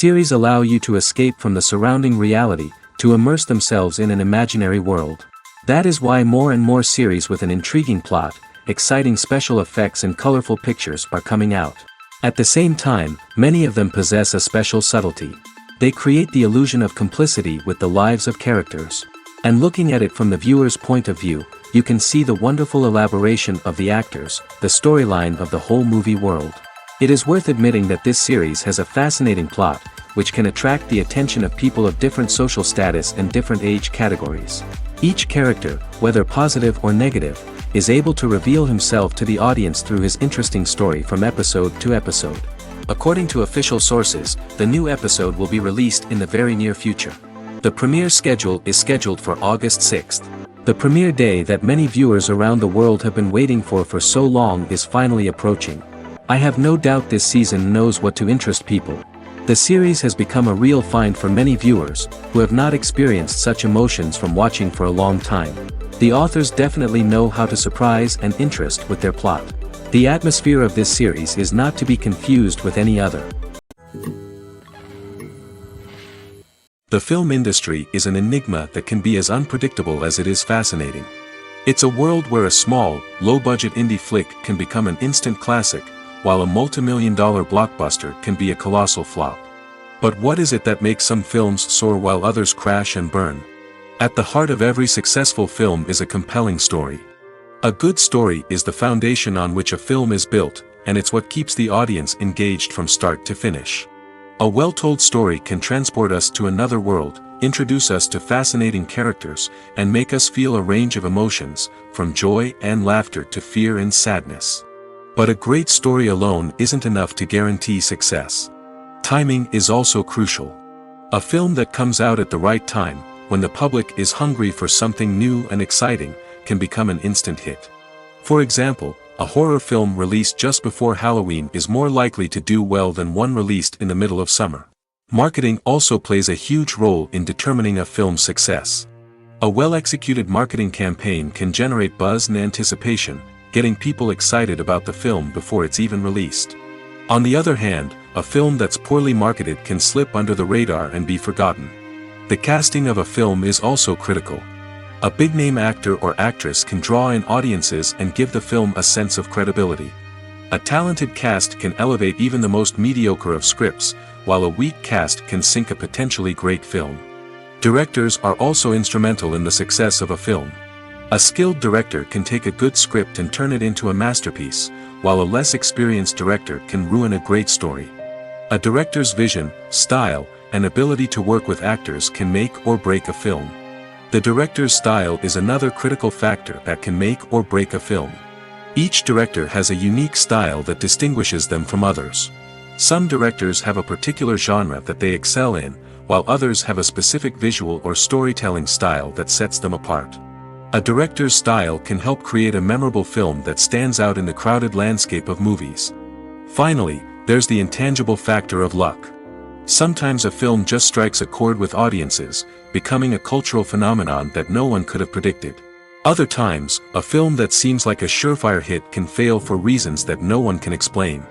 Series allow you to escape from the surrounding reality, to immerse themselves in an imaginary world. That is why more and more series with an intriguing plot, exciting special effects and colorful pictures are coming out. At the same time, many of them possess a special subtlety. They create the illusion of complicity with the lives of characters. And looking at it from the viewer's point of view, you can see the wonderful elaboration of the actors, the storyline of the whole movie world. It is worth admitting that this series has a fascinating plot, which can attract the attention of people of different social status and different age categories. Each character, whether positive or negative, is able to reveal himself to the audience through his interesting story from episode to episode. According to official sources, the new episode will be released in the very near future. The premiere schedule is scheduled for August 6th. The premiere day that many viewers around the world have been waiting for so long is finally approaching. I have no doubt this season knows what to interest people. The series has become a real find for many viewers, who have not experienced such emotions from watching for a long time. The authors definitely know how to surprise and interest with their plot. The atmosphere of this series is not to be confused with any other. The film industry is an enigma that can be as unpredictable as it is fascinating. It's a world where a small, low-budget indie flick can become an instant classic, while a multi-million-dollar blockbuster can be a colossal flop. But what is it that makes some films soar while others crash and burn? At the heart of every successful film is a compelling story. A good story is the foundation on which a film is built, and it's what keeps the audience engaged from start to finish. A well-told story can transport us to another world, introduce us to fascinating characters, and make us feel a range of emotions, from joy and laughter to fear and sadness. But a great story alone isn't enough to guarantee success. Timing is also crucial. A film that comes out at the right time, when the public is hungry for something new and exciting, can become an instant hit. For example, a horror film released just before Halloween is more likely to do well than one released in the middle of summer. Marketing also plays a huge role in determining a film's success. A well-executed marketing campaign can generate buzz and anticipation, getting people excited about the film before it's even released. On the other hand, a film that's poorly marketed can slip under the radar and be forgotten. The casting of a film is also critical. A big-name actor or actress can draw in audiences and give the film a sense of credibility. A talented cast can elevate even the most mediocre of scripts, while a weak cast can sink a potentially great film. Directors are also instrumental in the success of a film. A skilled director can take a good script and turn it into a masterpiece, while a less experienced director can ruin a great story. A director's vision, style, and ability to work with actors can make or break a film. The director's style is another critical factor that can make or break a film. Each director has a unique style that distinguishes them from others. Some directors have a particular genre that they excel in, while others have a specific visual or storytelling style that sets them apart. A director's style can help create a memorable film that stands out in the crowded landscape of movies. Finally, there's the intangible factor of luck. Sometimes a film just strikes a chord with audiences, becoming a cultural phenomenon that no one could have predicted. Other times, a film that seems like a surefire hit can fail for reasons that no one can explain.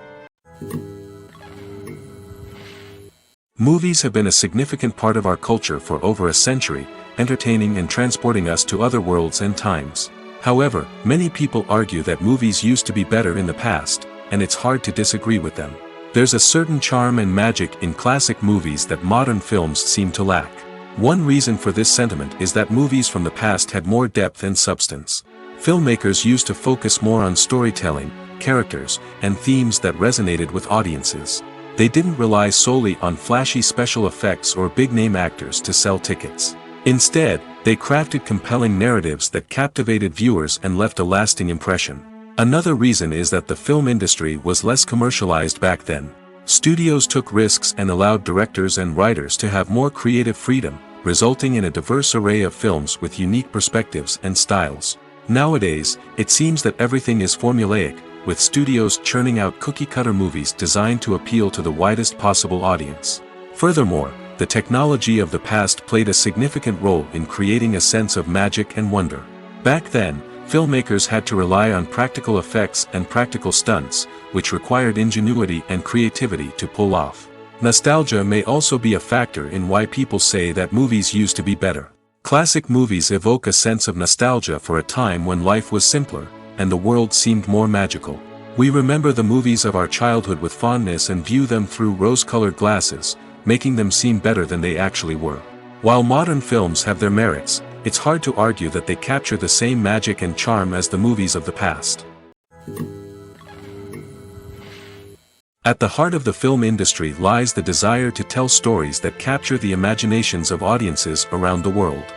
Movies have been a significant part of our culture for over a century, entertaining and transporting us to other worlds and times. However, many people argue that movies used to be better in the past, and it's hard to disagree with them. There's a certain charm and magic in classic movies that modern films seem to lack. One reason for this sentiment is that movies from the past had more depth and substance. Filmmakers used to focus more on storytelling, characters, and themes that resonated with audiences. They didn't rely solely on flashy special effects or big-name actors to sell tickets. Instead, they crafted compelling narratives that captivated viewers and left a lasting impression. Another reason is that the film industry was less commercialized back then. Studios took risks and allowed directors and writers to have more creative freedom, resulting in a diverse array of films with unique perspectives and styles. Nowadays, it seems that everything is formulaic, with studios churning out cookie-cutter movies designed to appeal to the widest possible audience. Furthermore, the technology of the past played a significant role in creating a sense of magic and wonder. Back then, filmmakers had to rely on practical effects and practical stunts, which required ingenuity and creativity to pull off. Nostalgia may also be a factor in why people say that movies used to be better. Classic movies evoke a sense of nostalgia for a time when life was simpler, and the world seemed more magical. We remember the movies of our childhood with fondness and view them through rose-colored glasses, making them seem better than they actually were. While modern films have their merits, it's hard to argue that they capture the same magic and charm as the movies of the past. At the heart of the film industry lies the desire to tell stories that capture the imaginations of audiences around the world.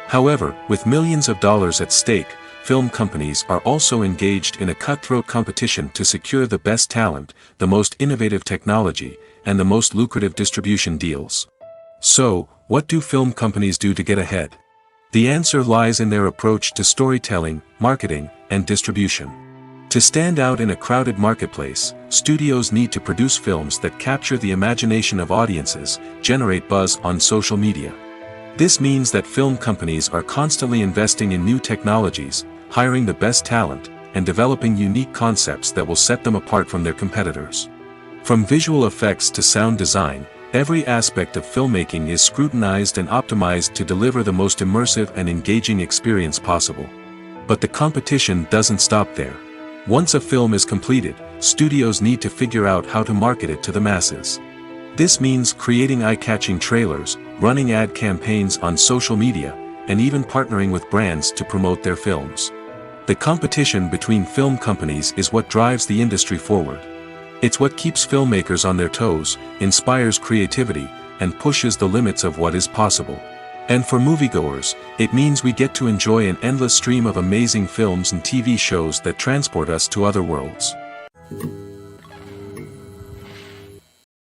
However, with millions of dollars at stake, film companies are also engaged in a cutthroat competition to secure the best talent, the most innovative technology, and the most lucrative distribution deals. So, what do film companies do to get ahead? The answer lies in their approach to storytelling, marketing, and distribution. To stand out in a crowded marketplace, studios need to produce films that capture the imagination of audiences, generate buzz on social media. This means that film companies are constantly investing in new technologies, hiring the best talent, and developing unique concepts that will set them apart from their competitors. From visual effects to sound design, every aspect of filmmaking is scrutinized and optimized to deliver the most immersive and engaging experience possible. But the competition doesn't stop there. Once a film is completed, studios need to figure out how to market it to the masses. This means creating eye-catching trailers, running ad campaigns on social media, and even partnering with brands to promote their films. The competition between film companies is what drives the industry forward. It's what keeps filmmakers on their toes, inspires creativity, and pushes the limits of what is possible. And for moviegoers, it means we get to enjoy an endless stream of amazing films and TV shows that transport us to other worlds.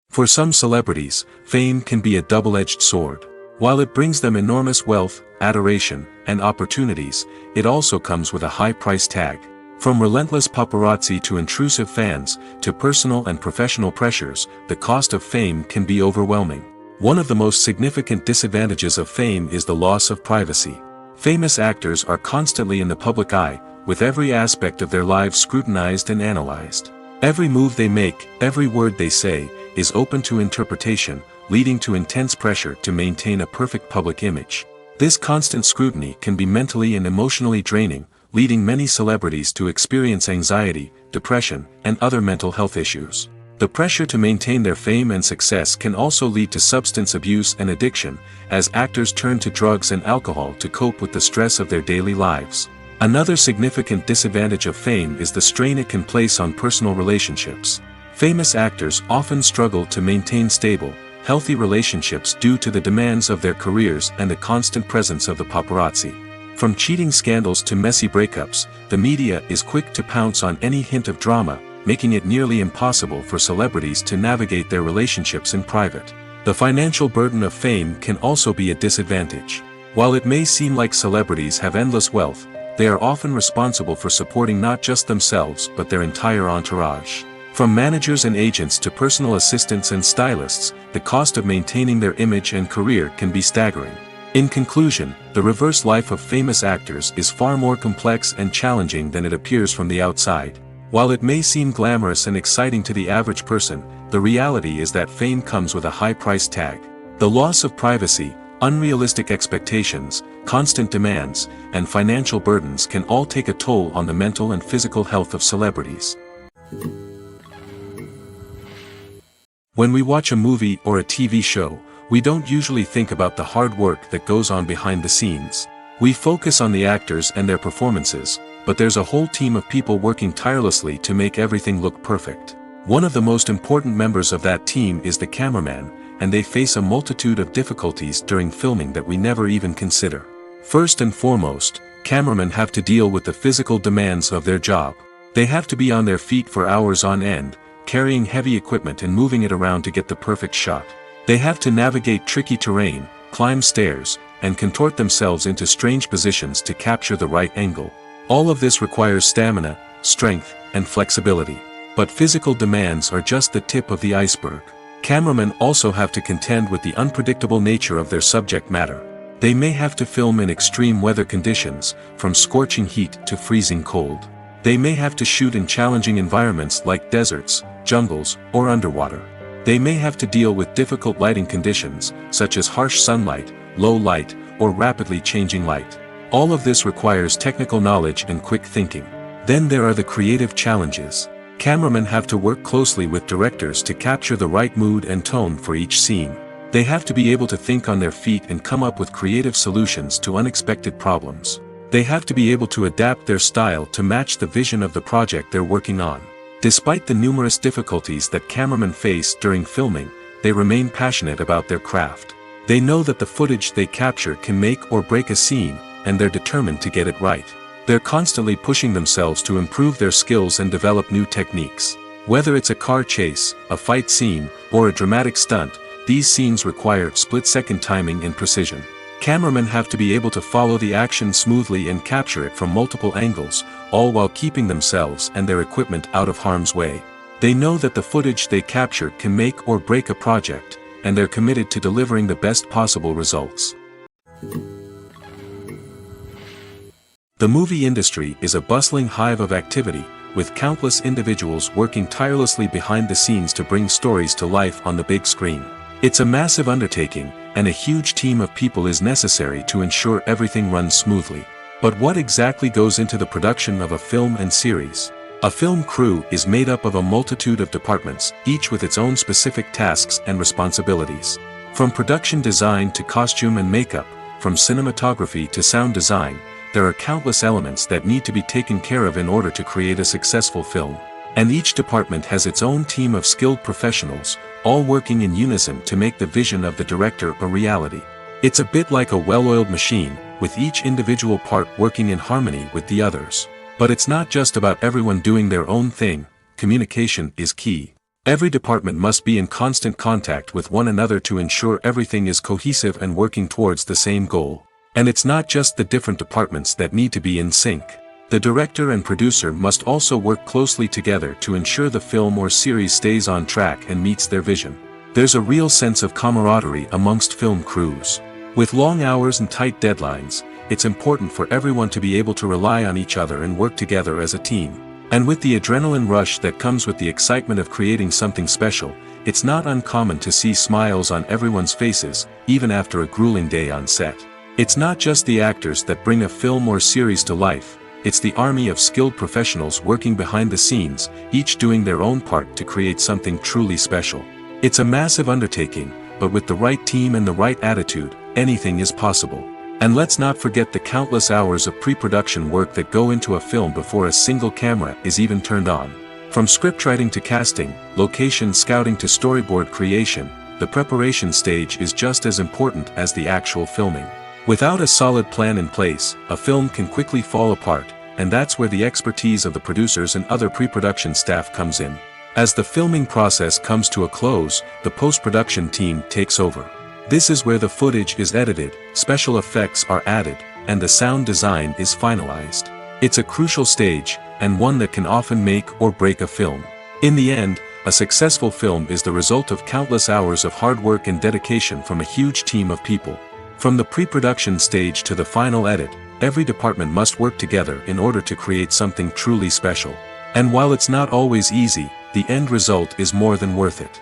For some celebrities, fame can be a double-edged sword. While it brings them enormous wealth, adoration, and opportunities, it also comes with a high price tag. From relentless paparazzi to intrusive fans, to personal and professional pressures, the cost of fame can be overwhelming. One of the most significant disadvantages of fame is the loss of privacy. Famous actors are constantly in the public eye, with every aspect of their lives scrutinized and analyzed. Every move they make, every word they say, is open to interpretation, leading to intense pressure to maintain a perfect public image. This constant scrutiny can be mentally and emotionally draining, leading many celebrities to experience anxiety, depression, and other mental health issues. The pressure to maintain their fame and success can also lead to substance abuse and addiction, as actors turn to drugs and alcohol to cope with the stress of their daily lives. Another significant disadvantage of fame is the strain it can place on personal relationships. Famous actors often struggle to maintain stable, healthy relationships due to the demands of their careers and the constant presence of the paparazzi. From cheating scandals to messy breakups, the media is quick to pounce on any hint of drama, making it nearly impossible for celebrities to navigate their relationships in private. The financial burden of fame can also be a disadvantage. While it may seem like celebrities have endless wealth, they are often responsible for supporting not just themselves but their entire entourage. From managers and agents to personal assistants and stylists, the cost of maintaining their image and career can be staggering. In conclusion, the reverse life of famous actors is far more complex and challenging than it appears from the outside. While it may seem glamorous and exciting to the average person, the reality is that fame comes with a high price tag. The loss of privacy, unrealistic expectations, constant demands, and financial burdens can all take a toll on the mental and physical health of celebrities. When we watch a movie or a TV show, we don't usually think about the hard work that goes on behind the scenes. We focus on the actors and their performances, but there's a whole team of people working tirelessly to make everything look perfect. One of the most important members of that team is the cameraman, and they face a multitude of difficulties during filming that we never even consider. First and foremost, cameramen have to deal with the physical demands of their job. They have to be on their feet for hours on end, carrying heavy equipment and moving it around to get the perfect shot. They have to navigate tricky terrain, climb stairs, and contort themselves into strange positions to capture the right angle. All of this requires stamina, strength, and flexibility. But physical demands are just the tip of the iceberg. Cameramen also have to contend with the unpredictable nature of their subject matter. They may have to film in extreme weather conditions, from scorching heat to freezing cold. They may have to shoot in challenging environments like deserts, jungles, or underwater. They may have to deal with difficult lighting conditions, such as harsh sunlight, low light, or rapidly changing light. All of this requires technical knowledge and quick thinking. Then there are the creative challenges. Cameramen have to work closely with directors to capture the right mood and tone for each scene. They have to be able to think on their feet and come up with creative solutions to unexpected problems. They have to be able to adapt their style to match the vision of the project they're working on. Despite the numerous difficulties that cameramen face during filming, they remain passionate about their craft. They know that the footage they capture can make or break a scene, and they're determined to get it right. They're constantly pushing themselves to improve their skills and develop new techniques. Whether it's a car chase, a fight scene, or a dramatic stunt, these scenes require split-second timing and precision. Cameramen have to be able to follow the action smoothly and capture it from multiple angles, all while keeping themselves and their equipment out of harm's way. They know that the footage they capture can make or break a project, and they're committed to delivering the best possible results. The movie industry is a bustling hive of activity, with countless individuals working tirelessly behind the scenes to bring stories to life on the big screen. It's a massive undertaking, and a huge team of people is necessary to ensure everything runs smoothly. But what exactly goes into the production of a film and series? A film crew is made up of a multitude of departments, each with its own specific tasks and responsibilities. From production design to costume and makeup, from cinematography to sound design, there are countless elements that need to be taken care of in order to create a successful film. And each department has its own team of skilled professionals, all working in unison to make the vision of the director a reality. It's a bit like a well-oiled machine, with each individual part working in harmony with the others. But it's not just about everyone doing their own thing. Communication is key. Every department must be in constant contact with one another to ensure everything is cohesive and working towards the same goal. And it's not just the different departments that need to be in sync. The director and producer must also work closely together to ensure the film or series stays on track and meets their vision. There's a real sense of camaraderie amongst film crews. With long hours and tight deadlines, it's important for everyone to be able to rely on each other and work together as a team. And with the adrenaline rush that comes with the excitement of creating something special, it's not uncommon to see smiles on everyone's faces, even after a grueling day on set. It's not just the actors that bring a film or series to life, it's the army of skilled professionals working behind the scenes, each doing their own part to create something truly special. It's a massive undertaking, but with the right team and the right attitude, anything is possible. And let's not forget the countless hours of pre-production work that go into a film before a single camera is even turned on. From scriptwriting to casting, location scouting to storyboard creation, the preparation stage is just as important as the actual filming. Without a solid plan in place, a film can quickly fall apart, and that's where the expertise of the producers and other pre-production staff comes in. As the filming process comes to a close, the post-production team takes over. This is where the footage is edited, special effects are added, and the sound design is finalized. It's a crucial stage, and one that can often make or break a film. In the end, a successful film is the result of countless hours of hard work and dedication from a huge team of people. From the pre-production stage to the final edit, every department must work together in order to create something truly special. And while it's not always easy, the end result is more than worth it.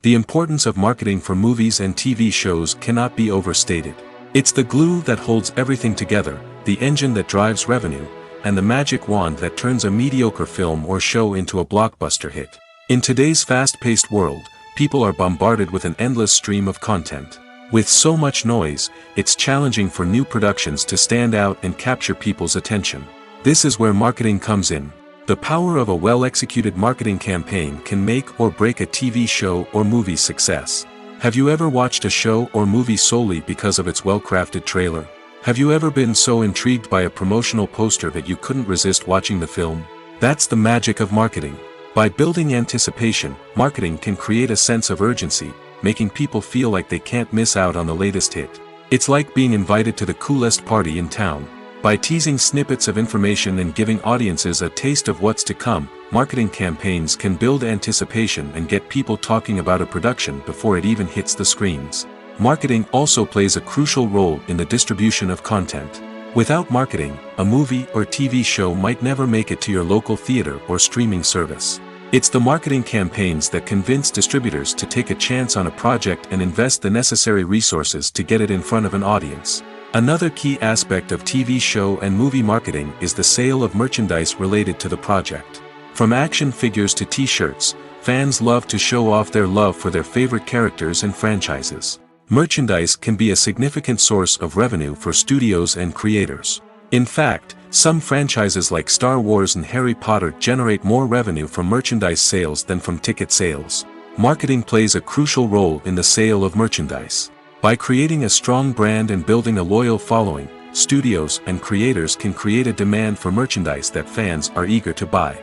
The importance of marketing for movies and TV shows cannot be overstated. It's the glue that holds everything together, the engine that drives revenue, and the magic wand that turns a mediocre film or show into a blockbuster hit. In today's fast-paced world, people are bombarded with an endless stream of content. With so much noise, it's challenging for new productions to stand out and capture people's attention. This is where marketing comes in. The power of a well-executed marketing campaign can make or break a TV show or movie's success. Have you ever watched a show or movie solely because of its well-crafted trailer? Have you ever been so intrigued by a promotional poster that you couldn't resist watching the film? That's the magic of marketing. By building anticipation, marketing can create a sense of urgency, making people feel like they can't miss out on the latest hit. It's like being invited to the coolest party in town. By teasing snippets of information and giving audiences a taste of what's to come, marketing campaigns can build anticipation and get people talking about a production before it even hits the screens. Marketing also plays a crucial role in the distribution of content. Without marketing, a movie or TV show might never make it to your local theater or streaming service. It's the marketing campaigns that convince distributors to take a chance on a project and invest the necessary resources to get it in front of an audience. Another key aspect of TV show and movie marketing is the sale of merchandise related to the project. From action figures to t-shirts, fans love to show off their love for their favorite characters and franchises. Merchandise can be a significant source of revenue for studios and creators. In fact, some franchises like Star Wars and Harry Potter generate more revenue from merchandise sales than from ticket sales. Marketing plays a crucial role in the sale of merchandise. By creating a strong brand and building a loyal following, studios and creators can create a demand for merchandise that fans are eager to buy.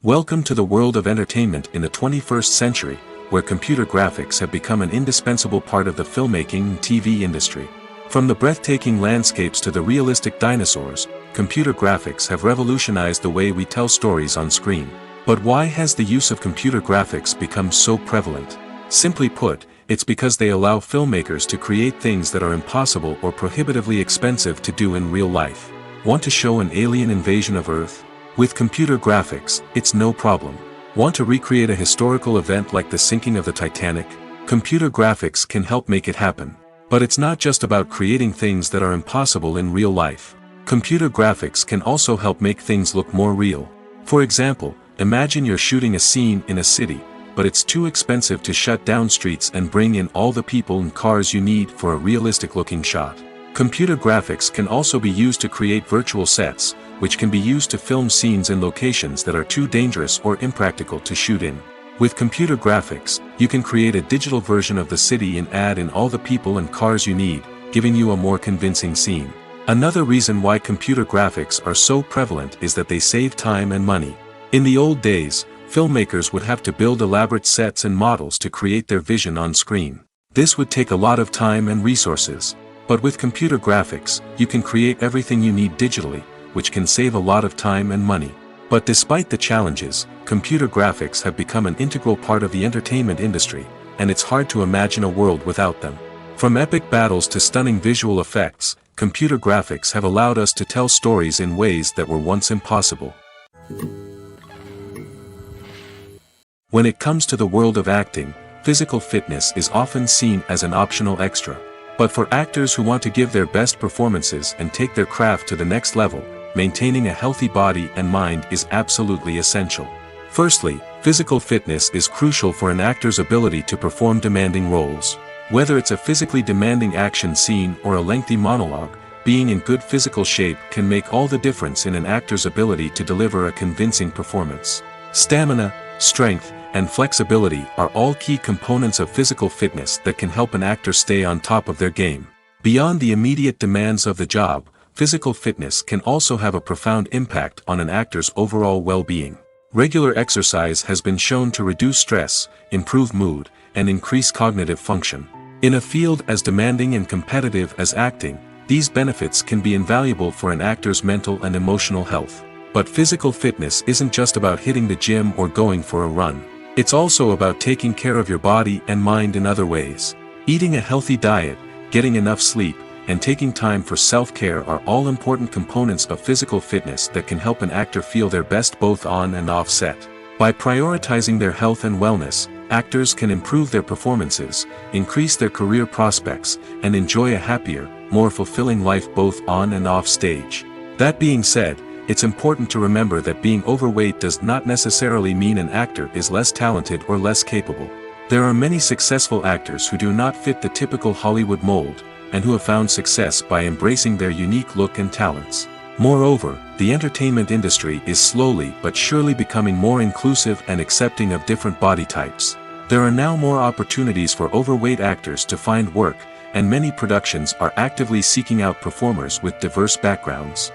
Welcome to the world of entertainment in the 21st century, where computer graphics have become an indispensable part of the filmmaking and TV industry. From the breathtaking landscapes to the realistic dinosaurs, computer graphics have revolutionized the way we tell stories on screen. But why has the use of computer graphics become so prevalent? Simply put, it's because they allow filmmakers to create things that are impossible or prohibitively expensive to do in real life. Want to show an alien invasion of Earth? With computer graphics, it's no problem. Want to recreate a historical event like the sinking of the Titanic? Computer graphics can help make it happen. But it's not just about creating things that are impossible in real life. Computer graphics can also help make things look more real. For example, imagine you're shooting a scene in a city, but it's too expensive to shut down streets and bring in all the people and cars you need for a realistic-looking shot. Computer graphics can also be used to create virtual sets, which can be used to film scenes in locations that are too dangerous or impractical to shoot in. With computer graphics, you can create a digital version of the city and add in all the people and cars you need, giving you a more convincing scene. Another reason why computer graphics are so prevalent is that they save time and money. In the old days, filmmakers would have to build elaborate sets and models to create their vision on screen. This would take a lot of time and resources. But with computer graphics, you can create everything you need digitally, which can save a lot of time and money. But despite the challenges, computer graphics have become an integral part of the entertainment industry, and it's hard to imagine a world without them. From epic battles to stunning visual effects, computer graphics have allowed us to tell stories in ways that were once impossible. When it comes to the world of acting, physical fitness is often seen as an optional extra. But for actors who want to give their best performances and take their craft to the next level, maintaining a healthy body and mind is absolutely essential. Firstly, physical fitness is crucial for an actor's ability to perform demanding roles. Whether it's a physically demanding action scene or a lengthy monologue, being in good physical shape can make all the difference in an actor's ability to deliver a convincing performance. Stamina, strength, and flexibility are all key components of physical fitness that can help an actor stay on top of their game. Beyond the immediate demands of the job, physical fitness can also have a profound impact on an actor's overall well-being. Regular exercise has been shown to reduce stress, improve mood, and increase cognitive function. In a field as demanding and competitive as acting, these benefits can be invaluable for an actor's mental and emotional health. But physical fitness isn't just about hitting the gym or going for a run. It's also about taking care of your body and mind in other ways. Eating a healthy diet, getting enough sleep, and taking time for self-care are all important components of physical fitness that can help an actor feel their best both on and off set. By prioritizing their health and wellness, actors can improve their performances, increase their career prospects, and enjoy a happier, more fulfilling life both on and off stage. That being said, it's important to remember that being overweight does not necessarily mean an actor is less talented or less capable. There are many successful actors who do not fit the typical Hollywood mold, and who have found success by embracing their unique look and talents. Moreover, the entertainment industry is slowly but surely becoming more inclusive and accepting of different body types. There are now more opportunities for overweight actors to find work, and many productions are actively seeking out performers with diverse backgrounds.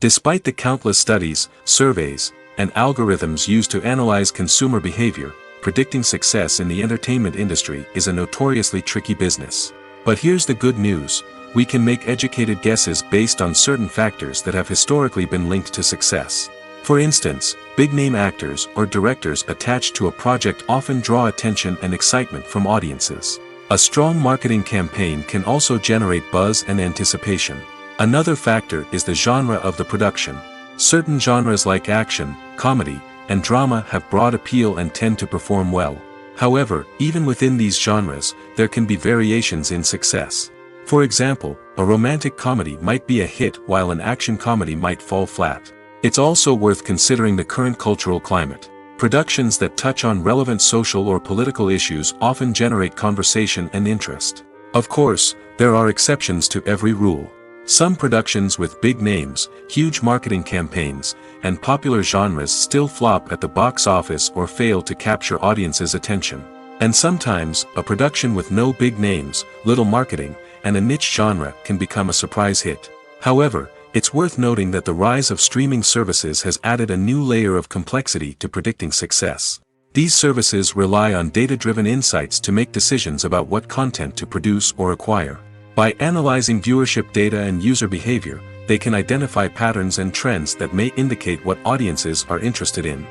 Despite the countless studies, surveys, and algorithms used to analyze consumer behavior, predicting success in the entertainment industry is a notoriously tricky business. But here's the good news: we can make educated guesses based on certain factors that have historically been linked to success. For instance, big-name actors or directors attached to a project often draw attention and excitement from audiences. A strong marketing campaign can also generate buzz and anticipation. Another factor is the genre of the production. Certain genres like action, comedy, and drama have broad appeal and tend to perform well. However, even within these genres, there can be variations in success. For example, a romantic comedy might be a hit while an action comedy might fall flat. It's also worth considering the current cultural climate. Productions that touch on relevant social or political issues often generate conversation and interest. Of course, there are exceptions to every rule. Some productions with big names, huge marketing campaigns, and popular genres still flop at the box office or fail to capture audiences' attention. And sometimes, a production with no big names, little marketing, and a niche genre can become a surprise hit. However, it's worth noting that the rise of streaming services has added a new layer of complexity to predicting success. These services rely on data-driven insights to make decisions about what content to produce or acquire. By analyzing viewership data and user behavior, they can identify patterns and trends that may indicate what audiences are interested in.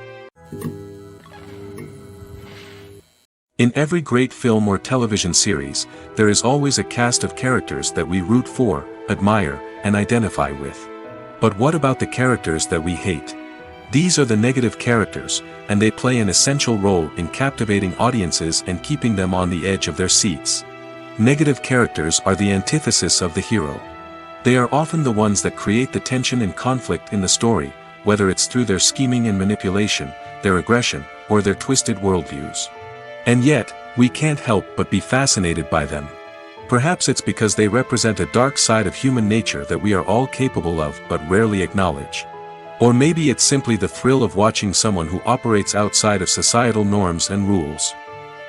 In every great film or television series, there is always a cast of characters that we root for, admire, and identify with. But what about the characters that we hate? These are the negative characters, and they play an essential role in captivating audiences and keeping them on the edge of their seats. Negative characters are the antithesis of the hero. They are often the ones that create the tension and conflict in the story, whether it's through their scheming and manipulation, their aggression, or their twisted worldviews. And yet, we can't help but be fascinated by them. Perhaps it's because they represent a dark side of human nature that we are all capable of but rarely acknowledge. Or maybe it's simply the thrill of watching someone who operates outside of societal norms and rules.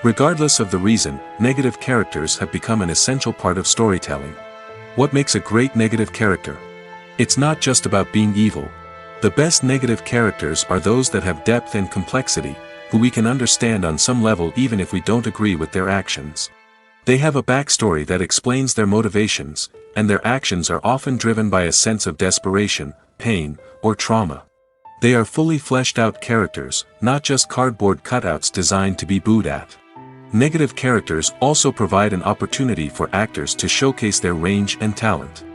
Regardless of the reason, negative characters have become an essential part of storytelling. What makes a great negative character? It's not just about being evil. The best negative characters are those that have depth and complexity, who we can understand on some level even if we don't agree with their actions. They have a backstory that explains their motivations, and their actions are often driven by a sense of desperation, pain, or trauma. They are fully fleshed out characters, not just cardboard cutouts designed to be booed at. Negative characters also provide an opportunity for actors to showcase their range and talent.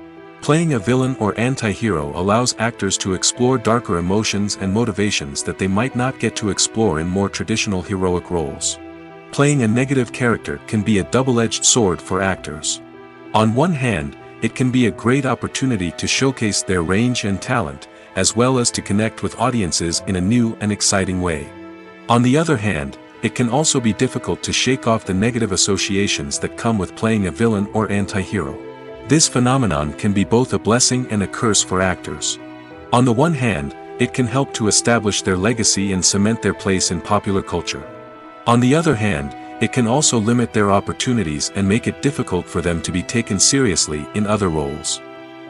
Playing a villain or anti-hero allows actors to explore darker emotions and motivations that they might not get to explore in more traditional heroic roles. Playing a negative character can be a double-edged sword for actors. On one hand, it can be a great opportunity to showcase their range and talent, as well as to connect with audiences in a new and exciting way. On the other hand, it can also be difficult to shake off the negative associations that come with playing a villain or anti-hero. This phenomenon can be both a blessing and a curse for actors. On the one hand, it can help to establish their legacy and cement their place in popular culture. On the other hand, it can also limit their opportunities and make it difficult for them to be taken seriously in other roles.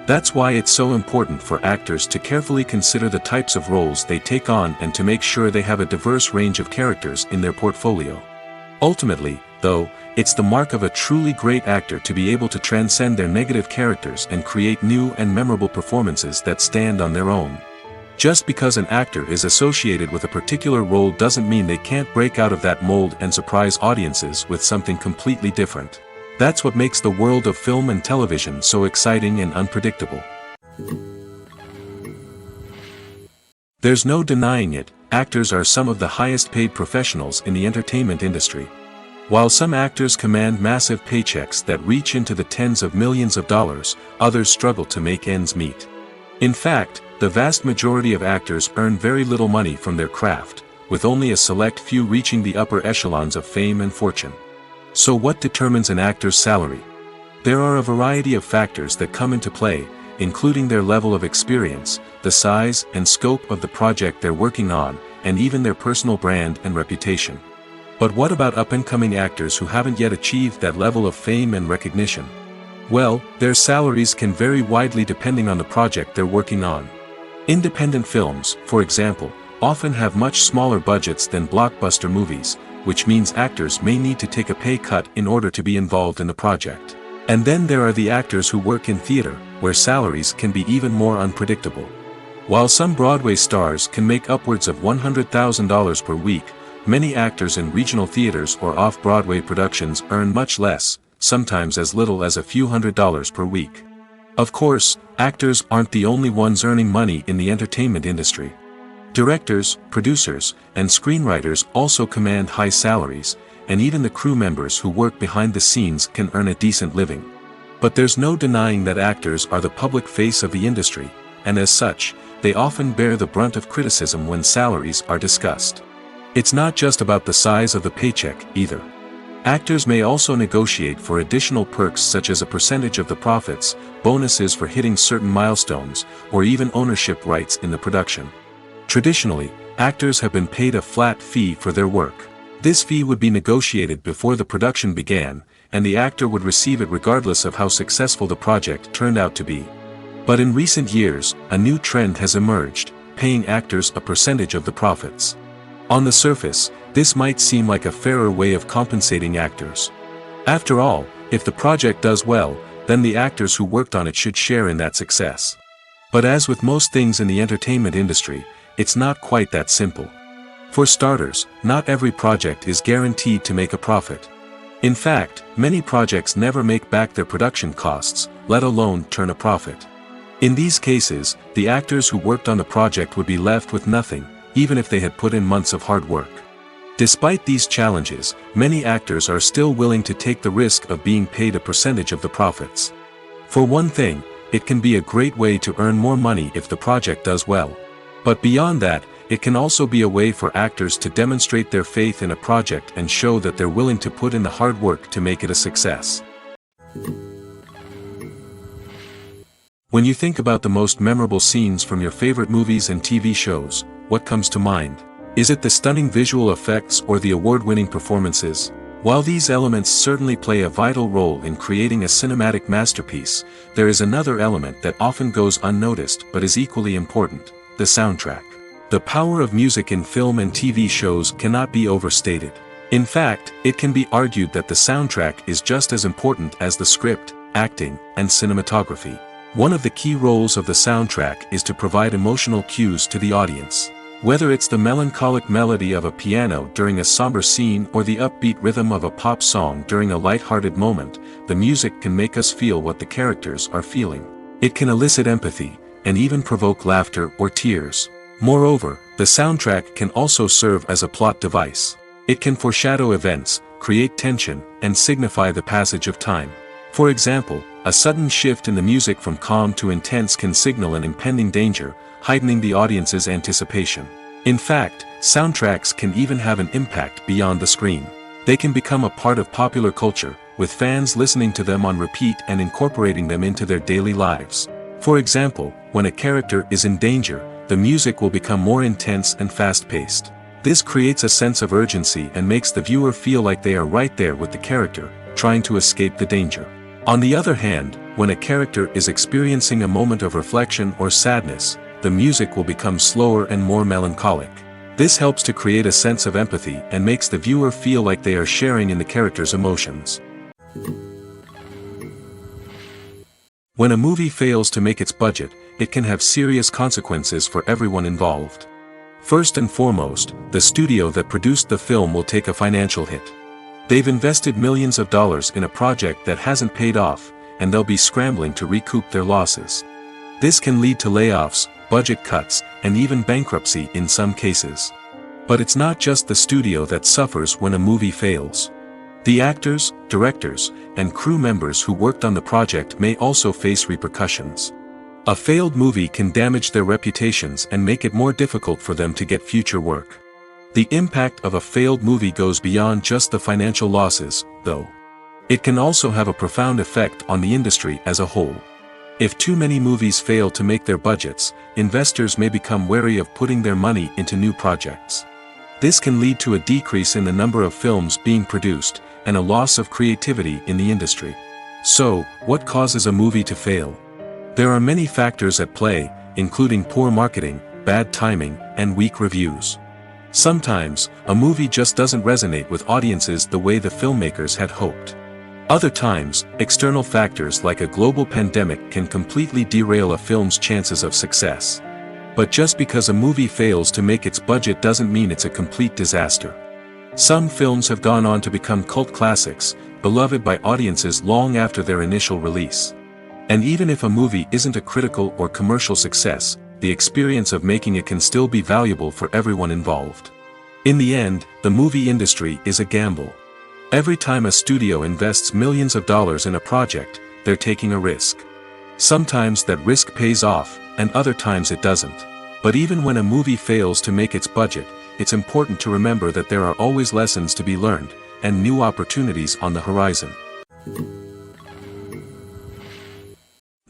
That's why it's so important for actors to carefully consider the types of roles they take on and to make sure they have a diverse range of characters in their portfolio. Ultimately, though, it's the mark of a truly great actor to be able to transcend their negative characters and create new and memorable performances that stand on their own. Just because an actor is associated with a particular role doesn't mean they can't break out of that mold and surprise audiences with something completely different. That's what makes the world of film and television so exciting and unpredictable. There's no denying it, actors are some of the highest paid professionals in the entertainment industry. While some actors command massive paychecks that reach into the tens of millions of dollars, others struggle to make ends meet. In fact, the vast majority of actors earn very little money from their craft, with only a select few reaching the upper echelons of fame and fortune. So what determines an actor's salary? There are a variety of factors that come into play, including their level of experience, the size and scope of the project they're working on, and even their personal brand and reputation. But what about up-and-coming actors who haven't yet achieved that level of fame and recognition? Well, their salaries can vary widely depending on the project they're working on. Independent films, for example, often have much smaller budgets than blockbuster movies, which means actors may need to take a pay cut in order to be involved in the project. And then there are the actors who work in theater, where salaries can be even more unpredictable. While some Broadway stars can make upwards of $100,000 per week, many actors in regional theaters or off-Broadway productions earn much less, sometimes as little as a few $100s per week. Of course, actors aren't the only ones earning money in the entertainment industry. Directors, producers, and screenwriters also command high salaries, and even the crew members who work behind the scenes can earn a decent living. But there's no denying that actors are the public face of the industry, and as such, they often bear the brunt of criticism when salaries are discussed. It's not just about the size of the paycheck, either. Actors may also negotiate for additional perks such as a percentage of the profits, bonuses for hitting certain milestones, or even ownership rights in the production. Traditionally, actors have been paid a flat fee for their work. This fee would be negotiated before the production began, and the actor would receive it regardless of how successful the project turned out to be. But in recent years, a new trend has emerged, paying actors a percentage of the profits. On the surface, this might seem like a fairer way of compensating actors. After all, if the project does well, then the actors who worked on it should share in that success. But as with most things in the entertainment industry, it's not quite that simple. For starters, not every project is guaranteed to make a profit. In fact, many projects never make back their production costs, let alone turn a profit. In these cases, the actors who worked on the project would be left with nothing, even if they had put in months of hard work. Despite these challenges, many actors are still willing to take the risk of being paid a percentage of the profits. For one thing, it can be a great way to earn more money if the project does well. But beyond that, it can also be a way for actors to demonstrate their faith in a project and show that they're willing to put in the hard work to make it a success. When you think about the most memorable scenes from your favorite movies and TV shows, what comes to mind? Is it the stunning visual effects or the award-winning performances? While these elements certainly play a vital role in creating a cinematic masterpiece, there is another element that often goes unnoticed but is equally important: the soundtrack. The power of music in film and TV shows cannot be overstated. In fact, it can be argued that the soundtrack is just as important as the script, acting, and cinematography. One of the key roles of the soundtrack is to provide emotional cues to the audience. Whether it's the melancholic melody of a piano during a somber scene or the upbeat rhythm of a pop song during a light-hearted moment, the music can make us feel what the characters are feeling. It can elicit empathy, and even provoke laughter or tears. Moreover, the soundtrack can also serve as a plot device. It can foreshadow events, create tension, and signify the passage of time. For example, a sudden shift in the music from calm to intense can signal an impending danger, heightening the audience's anticipation. In fact, soundtracks can even have an impact beyond the screen. They can become a part of popular culture, with fans listening to them on repeat and incorporating them into their daily lives. For example, when a character is in danger, the music will become more intense and fast-paced. This creates a sense of urgency and makes the viewer feel like they are right there with the character, trying to escape the danger. On the other hand, when a character is experiencing a moment of reflection or sadness, the music will become slower and more melancholic. This helps to create a sense of empathy and makes the viewer feel like they are sharing in the character's emotions. When a movie fails to make its budget, it can have serious consequences for everyone involved. First and foremost, the studio that produced the film will take a financial hit. They've invested millions of dollars in a project that hasn't paid off, and they'll be scrambling to recoup their losses. This can lead to layoffs, budget cuts, and even bankruptcy in some cases. But it's not just the studio that suffers when a movie fails. The actors, directors, and crew members who worked on the project may also face repercussions. A failed movie can damage their reputations and make it more difficult for them to get future work. The impact of a failed movie goes beyond just the financial losses, though. It can also have a profound effect on the industry as a whole. If too many movies fail to make their budgets, investors may become wary of putting their money into new projects. This can lead to a decrease in the number of films being produced, and a loss of creativity in the industry. So, what causes a movie to fail? There are many factors at play, including poor marketing, bad timing, and weak reviews. Sometimes, a movie just doesn't resonate with audiences the way the filmmakers had hoped. Other times, external factors like a global pandemic can completely derail a film's chances of success. But just because a movie fails to make its budget doesn't mean it's a complete disaster. Some films have gone on to become cult classics, beloved by audiences long after their initial release. And even if a movie isn't a critical or commercial success, the experience of making it can still be valuable for everyone involved. In the end, the movie industry is a gamble. Every time a studio invests millions of dollars in a project, they're taking a risk. Sometimes that risk pays off, and other times it doesn't. But even when a movie fails to make its budget, it's important to remember that there are always lessons to be learned, and new opportunities on the horizon.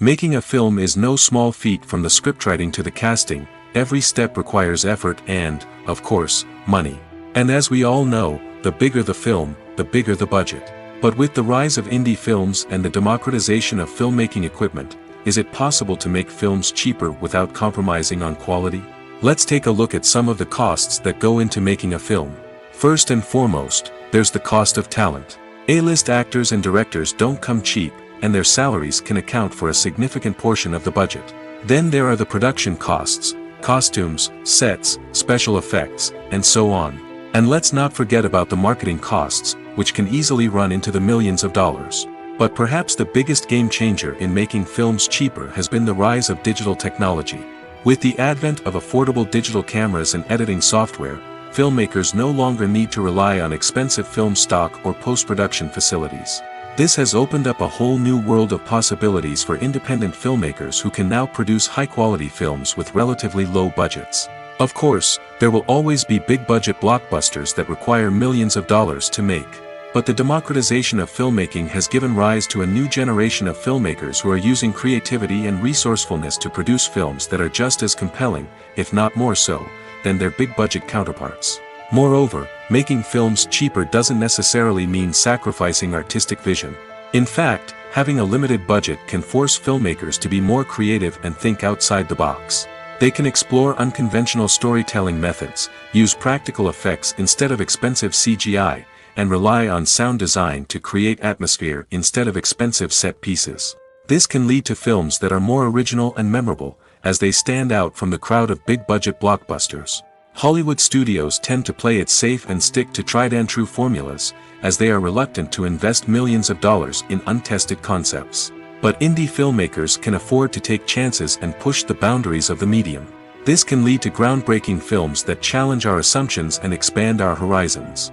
Making a film is no small feat. From the scriptwriting to the casting, every step requires effort and, of course, money. And as we all know, the bigger the film, the bigger the budget. But with the rise of indie films and the democratization of filmmaking equipment, is it possible to make films cheaper without compromising on quality? Let's take a look at some of the costs that go into making a film. First and foremost, there's the cost of talent. A-list actors and directors don't come cheap, and their salaries can account for a significant portion of the budget. Then there are the production costs, costumes, sets, special effects, and so on. And let's not forget about the marketing costs, which can easily run into the millions of dollars. But perhaps the biggest game changer in making films cheaper has been the rise of digital technology. With the advent of affordable digital cameras and editing software, filmmakers no longer need to rely on expensive film stock or post-production facilities. This has opened up a whole new world of possibilities for independent filmmakers who can now produce high-quality films with relatively low budgets. Of course, there will always be big-budget blockbusters that require millions of dollars to make. But the democratization of filmmaking has given rise to a new generation of filmmakers who are using creativity and resourcefulness to produce films that are just as compelling, if not more so, than their big-budget counterparts. Moreover, making films cheaper doesn't necessarily mean sacrificing artistic vision. In fact, having a limited budget can force filmmakers to be more creative and think outside the box. They can explore unconventional storytelling methods, use practical effects instead of expensive CGI, and rely on sound design to create atmosphere instead of expensive set pieces. This can lead to films that are more original and memorable, as they stand out from the crowd of big-budget blockbusters. Hollywood studios tend to play it safe and stick to tried-and-true formulas, as they are reluctant to invest millions of dollars in untested concepts. But indie filmmakers can afford to take chances and push the boundaries of the medium. This can lead to groundbreaking films that challenge our assumptions and expand our horizons.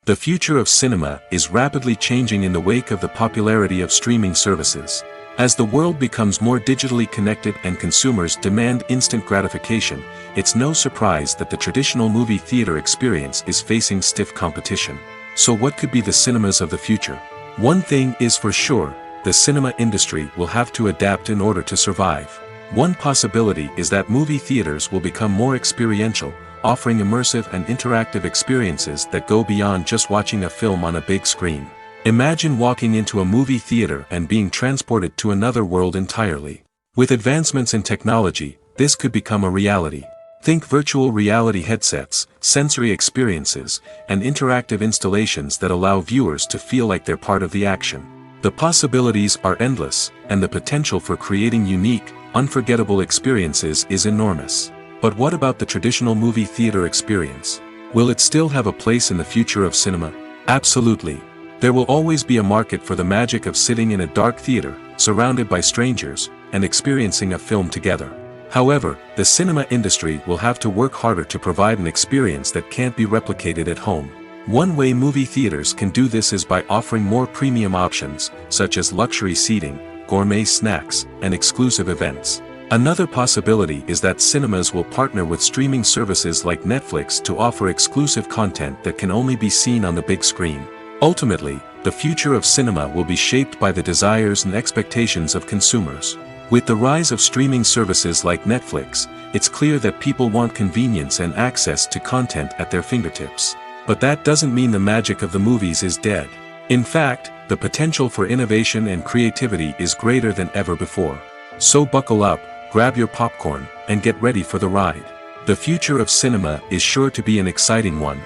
The future of cinema is rapidly changing in the wake of the popularity of streaming services. As the world becomes more digitally connected and consumers demand instant gratification, it's no surprise that the traditional movie theater experience is facing stiff competition. So what could be the cinemas of the future? One thing is for sure, the cinema industry will have to adapt in order to survive. One possibility is that movie theaters will become more experiential, offering immersive and interactive experiences that go beyond just watching a film on a big screen. Imagine walking into a movie theater and being transported to another world entirely. With advancements in technology, this could become a reality. Think virtual reality headsets, sensory experiences, and interactive installations that allow viewers to feel like they're part of the action. The possibilities are endless, and the potential for creating unique, unforgettable experiences is enormous. But what about the traditional movie theater experience? Will it still have a place in the future of cinema? Absolutely. There will always be a market for the magic of sitting in a dark theater, surrounded by strangers, and experiencing a film together. However, the cinema industry will have to work harder to provide an experience that can't be replicated at home. One way movie theaters can do this is by offering more premium options, such as luxury seating, gourmet snacks, and exclusive events. Another possibility is that cinemas will partner with streaming services like Netflix to offer exclusive content that can only be seen on the big screen. Ultimately, the future of cinema will be shaped by the desires and expectations of consumers. With the rise of streaming services like Netflix, it's clear that people want convenience and access to content at their fingertips. But that doesn't mean the magic of the movies is dead. In fact, the potential for innovation and creativity is greater than ever before. So buckle up, grab your popcorn, and get ready for the ride. The future of cinema is sure to be an exciting one.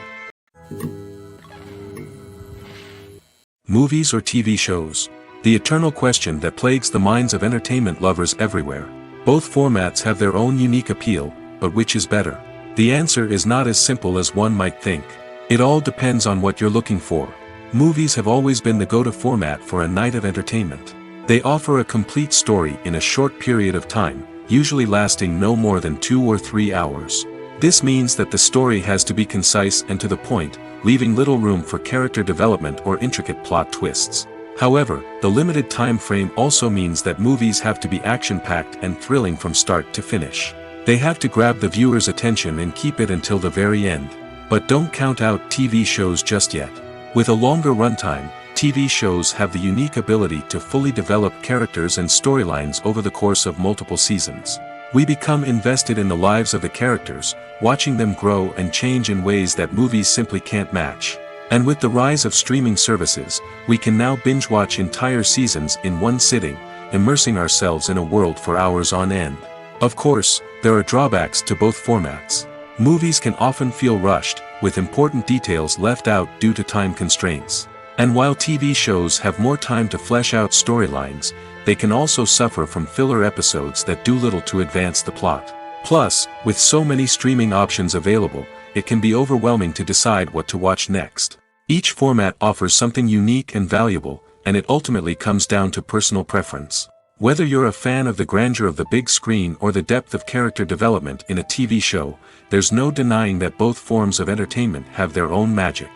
Movies or TV shows? The eternal question that plagues the minds of entertainment lovers everywhere. Both formats have their own unique appeal, but which is better? The answer is not as simple as one might think. It all depends on what you're looking for. Movies have always been the go-to format for a night of entertainment. They offer a complete story in a short period of time, usually lasting no more than 2 or 3 hours. This means that the story has to be concise and to the point, leaving little room for character development or intricate plot twists. However, the limited time frame also means that movies have to be action-packed and thrilling from start to finish. They have to grab the viewer's attention and keep it until the very end. But don't count out TV shows just yet. With a longer runtime, TV shows have the unique ability to fully develop characters and storylines over the course of multiple seasons. We become invested in the lives of the characters, watching them grow and change in ways that movies simply can't match. And with the rise of streaming services, we can now binge-watch entire seasons in one sitting, immersing ourselves in a world for hours on end. Of course, there are drawbacks to both formats. Movies can often feel rushed, with important details left out due to time constraints. And while TV shows have more time to flesh out storylines, they can also suffer from filler episodes that do little to advance the plot. Plus, with so many streaming options available, it can be overwhelming to decide what to watch next. Each format offers something unique and valuable, and it ultimately comes down to personal preference. Whether you're a fan of the grandeur of the big screen or the depth of character development in a TV show, there's no denying that both forms of entertainment have their own magic.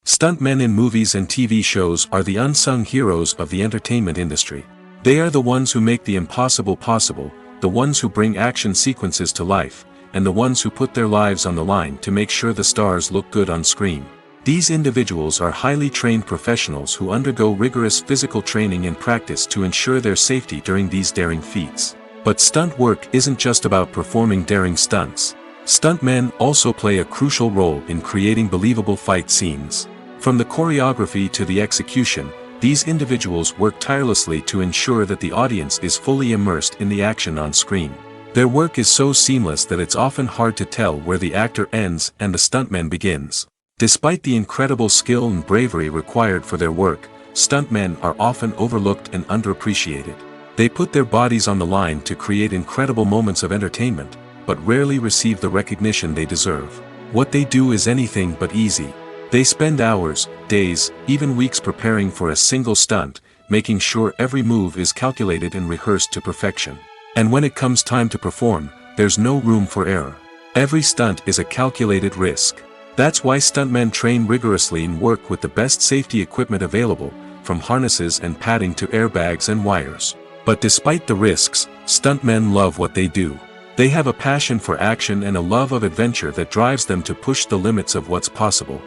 Stuntmen in movies and TV shows are the unsung heroes of the entertainment industry. They are the ones who make the impossible possible, the ones who bring action sequences to life, and the ones who put their lives on the line to make sure the stars look good on screen. These individuals are highly trained professionals who undergo rigorous physical training and practice to ensure their safety during these daring feats. But stunt work isn't just about performing daring stunts. Stuntmen also play a crucial role in creating believable fight scenes. From the choreography to the execution, these individuals work tirelessly to ensure that the audience is fully immersed in the action on screen. Their work is so seamless that it's often hard to tell where the actor ends and the stuntman begins. Despite the incredible skill and bravery required for their work, stuntmen are often overlooked and underappreciated. They put their bodies on the line to create incredible moments of entertainment, but rarely receive the recognition they deserve. What they do is anything but easy. They spend hours, days, even weeks preparing for a single stunt, making sure every move is calculated and rehearsed to perfection. And when it comes time to perform, there's no room for error. Every stunt is a calculated risk. That's why stuntmen train rigorously and work with the best safety equipment available, from harnesses and padding to airbags and wires. But despite the risks, stuntmen love what they do. They have a passion for action and a love of adventure that drives them to push the limits of what's possible.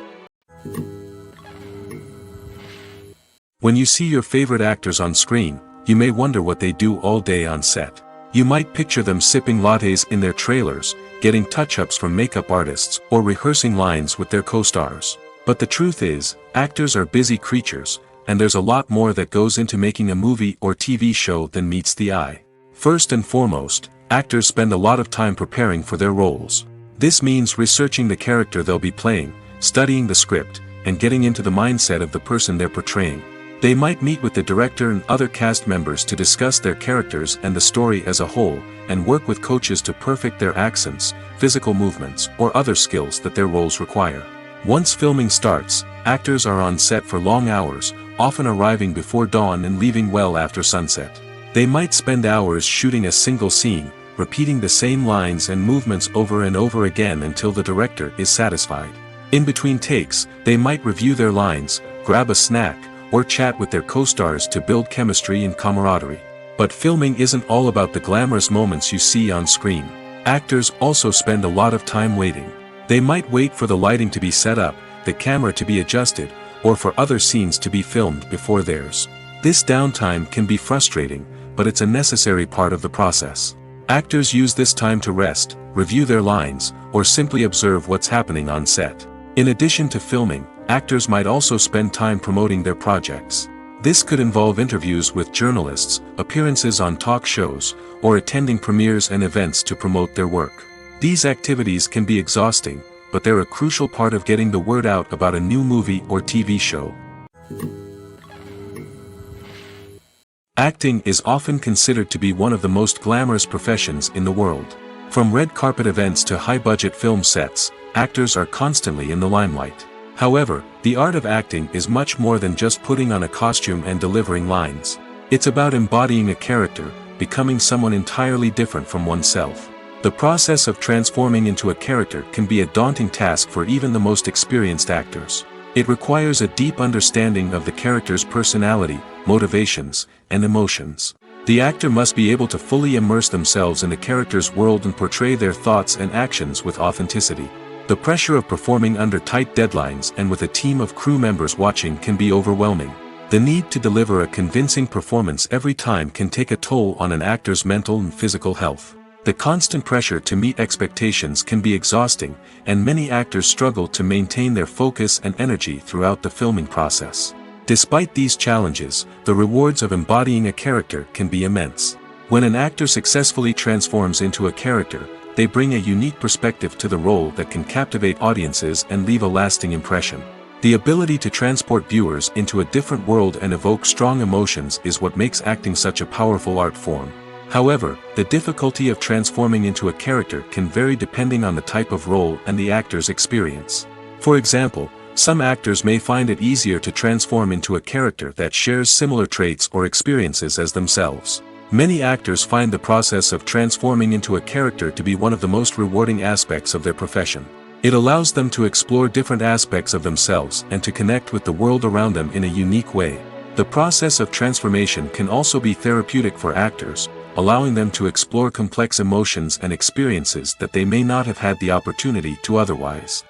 When you see your favorite actors on screen, you may wonder what they do all day on set. You might picture them sipping lattes in their trailers, getting touch-ups from makeup artists, or rehearsing lines with their co-stars. But the truth is, actors are busy creatures, and there's a lot more that goes into making a movie or TV show than meets the eye. First and foremost, actors spend a lot of time preparing for their roles. This means researching the character they'll be playing, studying the script, and getting into the mindset of the person they're portraying. They might meet with the director and other cast members to discuss their characters and the story as a whole, and work with coaches to perfect their accents, physical movements, or other skills that their roles require. Once filming starts, actors are on set for long hours, often arriving before dawn and leaving well after sunset. They might spend hours shooting a single scene, repeating the same lines and movements over and over again until the director is satisfied. In between takes, they might review their lines, grab a snack, or chat with their co-stars to build chemistry and camaraderie. But filming isn't all about the glamorous moments you see on screen. Actors also spend a lot of time waiting. They might wait for the lighting to be set up, the camera to be adjusted, or for other scenes to be filmed before theirs. This downtime can be frustrating, but it's a necessary part of the process. Actors use this time to rest, review their lines, or simply observe what's happening on set. In addition to filming, actors might also spend time promoting their projects. This could involve interviews with journalists, appearances on talk shows, or attending premieres and events to promote their work. These activities can be exhausting, but they're a crucial part of getting the word out about a new movie or TV show. Acting is often considered to be one of the most glamorous professions in the world. From red carpet events to high-budget film sets, actors are constantly in the limelight. However, the art of acting is much more than just putting on a costume and delivering lines. It's about embodying a character, becoming someone entirely different from oneself. The process of transforming into a character can be a daunting task for even the most experienced actors. It requires a deep understanding of the character's personality, motivations, and emotions. The actor must be able to fully immerse themselves in the character's world and portray their thoughts and actions with authenticity. The pressure of performing under tight deadlines and with a team of crew members watching can be overwhelming. The need to deliver a convincing performance every time can take a toll on an actor's mental and physical health. The constant pressure to meet expectations can be exhausting, and many actors struggle to maintain their focus and energy throughout the filming process. Despite these challenges, the rewards of embodying a character can be immense. When an actor successfully transforms into a character, they bring a unique perspective to the role that can captivate audiences and leave a lasting impression. The ability to transport viewers into a different world and evoke strong emotions is what makes acting such a powerful art form. However, the difficulty of transforming into a character can vary depending on the type of role and the actor's experience. For example, some actors may find it easier to transform into a character that shares similar traits or experiences as themselves. Many actors find the process of transforming into a character to be one of the most rewarding aspects of their profession. It allows them to explore different aspects of themselves and to connect with the world around them in a unique way. The process of transformation can also be therapeutic for actors, allowing them to explore complex emotions and experiences that they may not have had the opportunity to otherwise.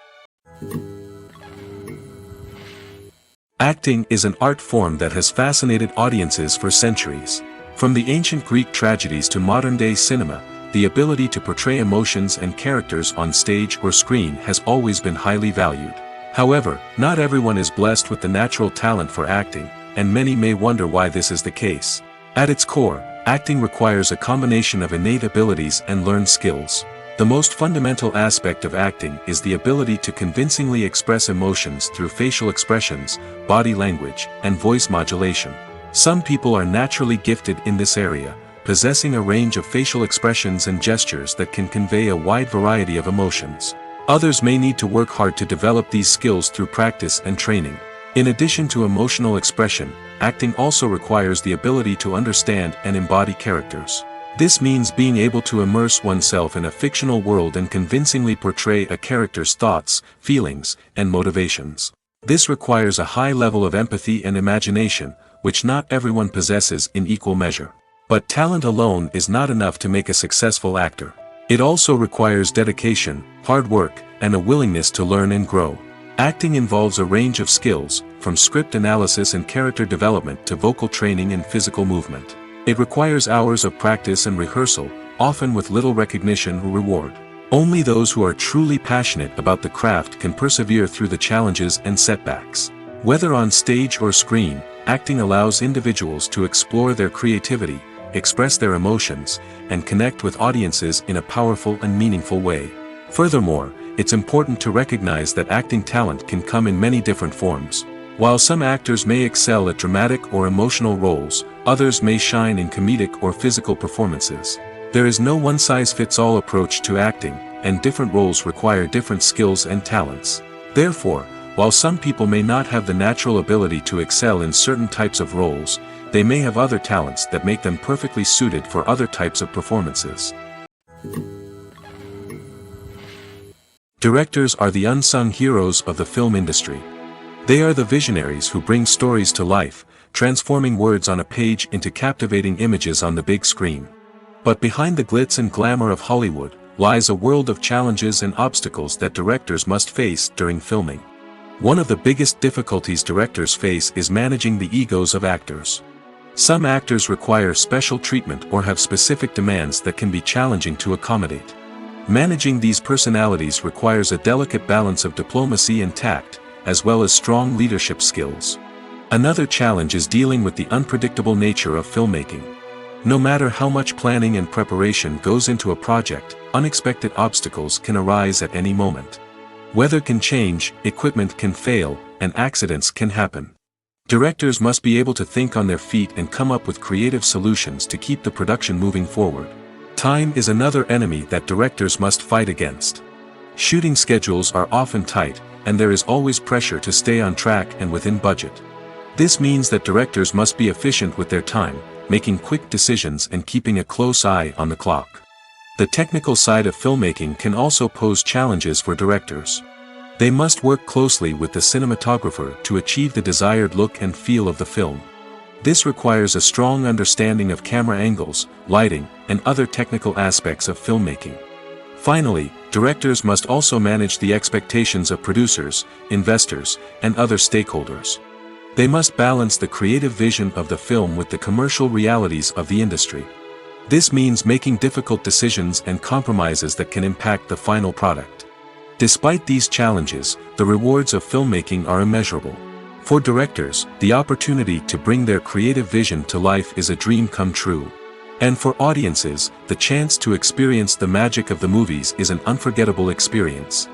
Acting is an art form that has fascinated audiences for centuries. From the ancient Greek tragedies to modern-day cinema, the ability to portray emotions and characters on stage or screen has always been highly valued. However, not everyone is blessed with the natural talent for acting, and many may wonder why this is the case. At its core, acting requires a combination of innate abilities and learned skills. The most fundamental aspect of acting is the ability to convincingly express emotions through facial expressions, body language, and voice modulation. Some people are naturally gifted in this area, possessing a range of facial expressions and gestures that can convey a wide variety of emotions. Others may need to work hard to develop these skills through practice and training. In addition to emotional expression, acting also requires the ability to understand and embody characters. This means being able to immerse oneself in a fictional world and convincingly portray a character's thoughts, feelings, and motivations. This requires a high level of empathy and imagination, which not everyone possesses in equal measure. But talent alone is not enough to make a successful actor. It also requires dedication, hard work, and a willingness to learn and grow. Acting involves a range of skills, from script analysis and character development to vocal training and physical movement. It requires hours of practice and rehearsal, often with little recognition or reward. Only those who are truly passionate about the craft can persevere through the challenges and setbacks. Whether on stage or screen, acting allows individuals to explore their creativity, express their emotions, and connect with audiences in a powerful and meaningful way. Furthermore, it's important to recognize that acting talent can come in many different forms. While some actors may excel at dramatic or emotional roles, others may shine in comedic or physical performances. There is no one-size-fits-all approach to acting, and different roles require different skills and talents. Therefore, while some people may not have the natural ability to excel in certain types of roles, they may have other talents that make them perfectly suited for other types of performances. Directors are the unsung heroes of the film industry. They are the visionaries who bring stories to life, transforming words on a page into captivating images on the big screen. But behind the glitz and glamour of Hollywood, lies a world of challenges and obstacles that directors must face during filming. One of the biggest difficulties directors face is managing the egos of actors. Some actors require special treatment or have specific demands that can be challenging to accommodate. Managing these personalities requires a delicate balance of diplomacy and tact, as well as strong leadership skills. Another challenge is dealing with the unpredictable nature of filmmaking. No matter how much planning and preparation goes into a project, unexpected obstacles can arise at any moment. Weather can change, equipment can fail, and accidents can happen. Directors must be able to think on their feet and come up with creative solutions to keep the production moving forward. Time is another enemy that directors must fight against. Shooting schedules are often tight, and there is always pressure to stay on track and within budget. This means that directors must be efficient with their time, making quick decisions and keeping a close eye on the clock. The technical side of filmmaking can also pose challenges for directors. They must work closely with the cinematographer to achieve the desired look and feel of the film. This requires a strong understanding of camera angles, lighting, and other technical aspects of filmmaking. Finally, directors must also manage the expectations of producers, investors, and other stakeholders. They must balance the creative vision of the film with the commercial realities of the industry. This means making difficult decisions and compromises that can impact the final product. Despite these challenges, the rewards of filmmaking are immeasurable. For directors, the opportunity to bring their creative vision to life is a dream come true. And for audiences, the chance to experience the magic of the movies is an unforgettable experience.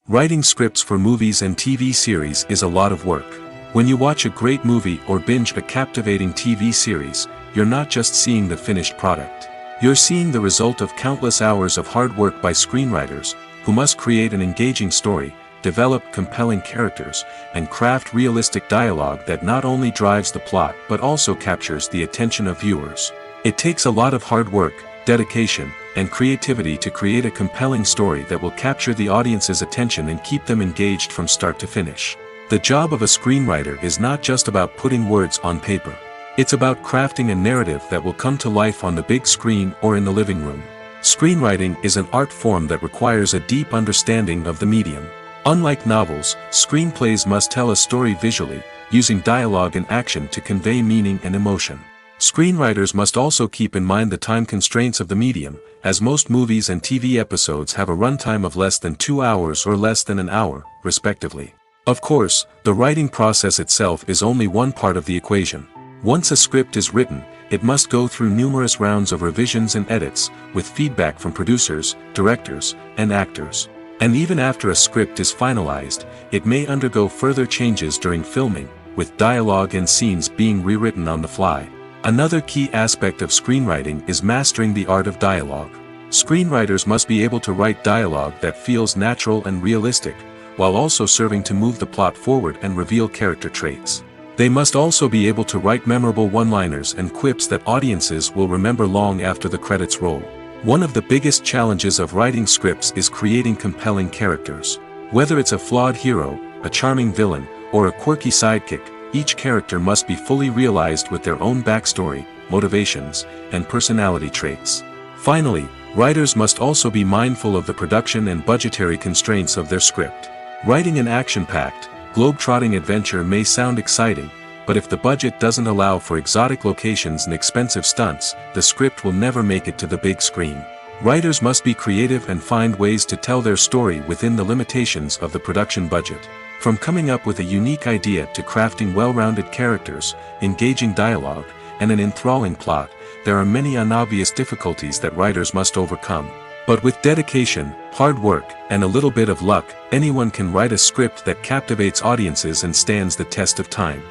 Writing scripts for movies and TV series is a lot of work. When you watch a great movie or binge a captivating TV series, you're not just seeing the finished product. You're seeing the result of countless hours of hard work by screenwriters, who must create an engaging story, develop compelling characters, and craft realistic dialogue that not only drives the plot but also captures the attention of viewers. It takes a lot of hard work, dedication, and creativity to create a compelling story that will capture the audience's attention and keep them engaged from start to finish. The job of a screenwriter is not just about putting words on paper. It's about crafting a narrative that will come to life on the big screen or in the living room. Screenwriting is an art form that requires a deep understanding of the medium. Unlike novels, screenplays must tell a story visually, using dialogue and action to convey meaning and emotion. Screenwriters must also keep in mind the time constraints of the medium, as most movies and TV episodes have a runtime of less than 2 hours or less than an hour, respectively. Of course, the writing process itself is only one part of the equation. Once a script is written, it must go through numerous rounds of revisions and edits, with feedback from producers, directors, and actors. And even after a script is finalized, it may undergo further changes during filming, with dialogue and scenes being rewritten on the fly. Another key aspect of screenwriting is mastering the art of dialogue. Screenwriters must be able to write dialogue that feels natural and realistic, while also serving to move the plot forward and reveal character traits. They must also be able to write memorable one-liners and quips that audiences will remember long after the credits roll. One of the biggest challenges of writing scripts is creating compelling characters. Whether it's a flawed hero, a charming villain, or a quirky sidekick, each character must be fully realized with their own backstory, motivations, and personality traits. Finally, writers must also be mindful of the production and budgetary constraints of their script. Writing an action-packed, globe-trotting adventure may sound exciting, but if the budget doesn't allow for exotic locations and expensive stunts, the script will never make it to the big screen. Writers must be creative and find ways to tell their story within the limitations of the production budget. From coming up with a unique idea to crafting well-rounded characters, engaging dialogue, and an enthralling plot, there are many unobvious difficulties that writers must overcome. But with dedication, hard work, and a little bit of luck, anyone can write a script that captivates audiences and stands the test of time.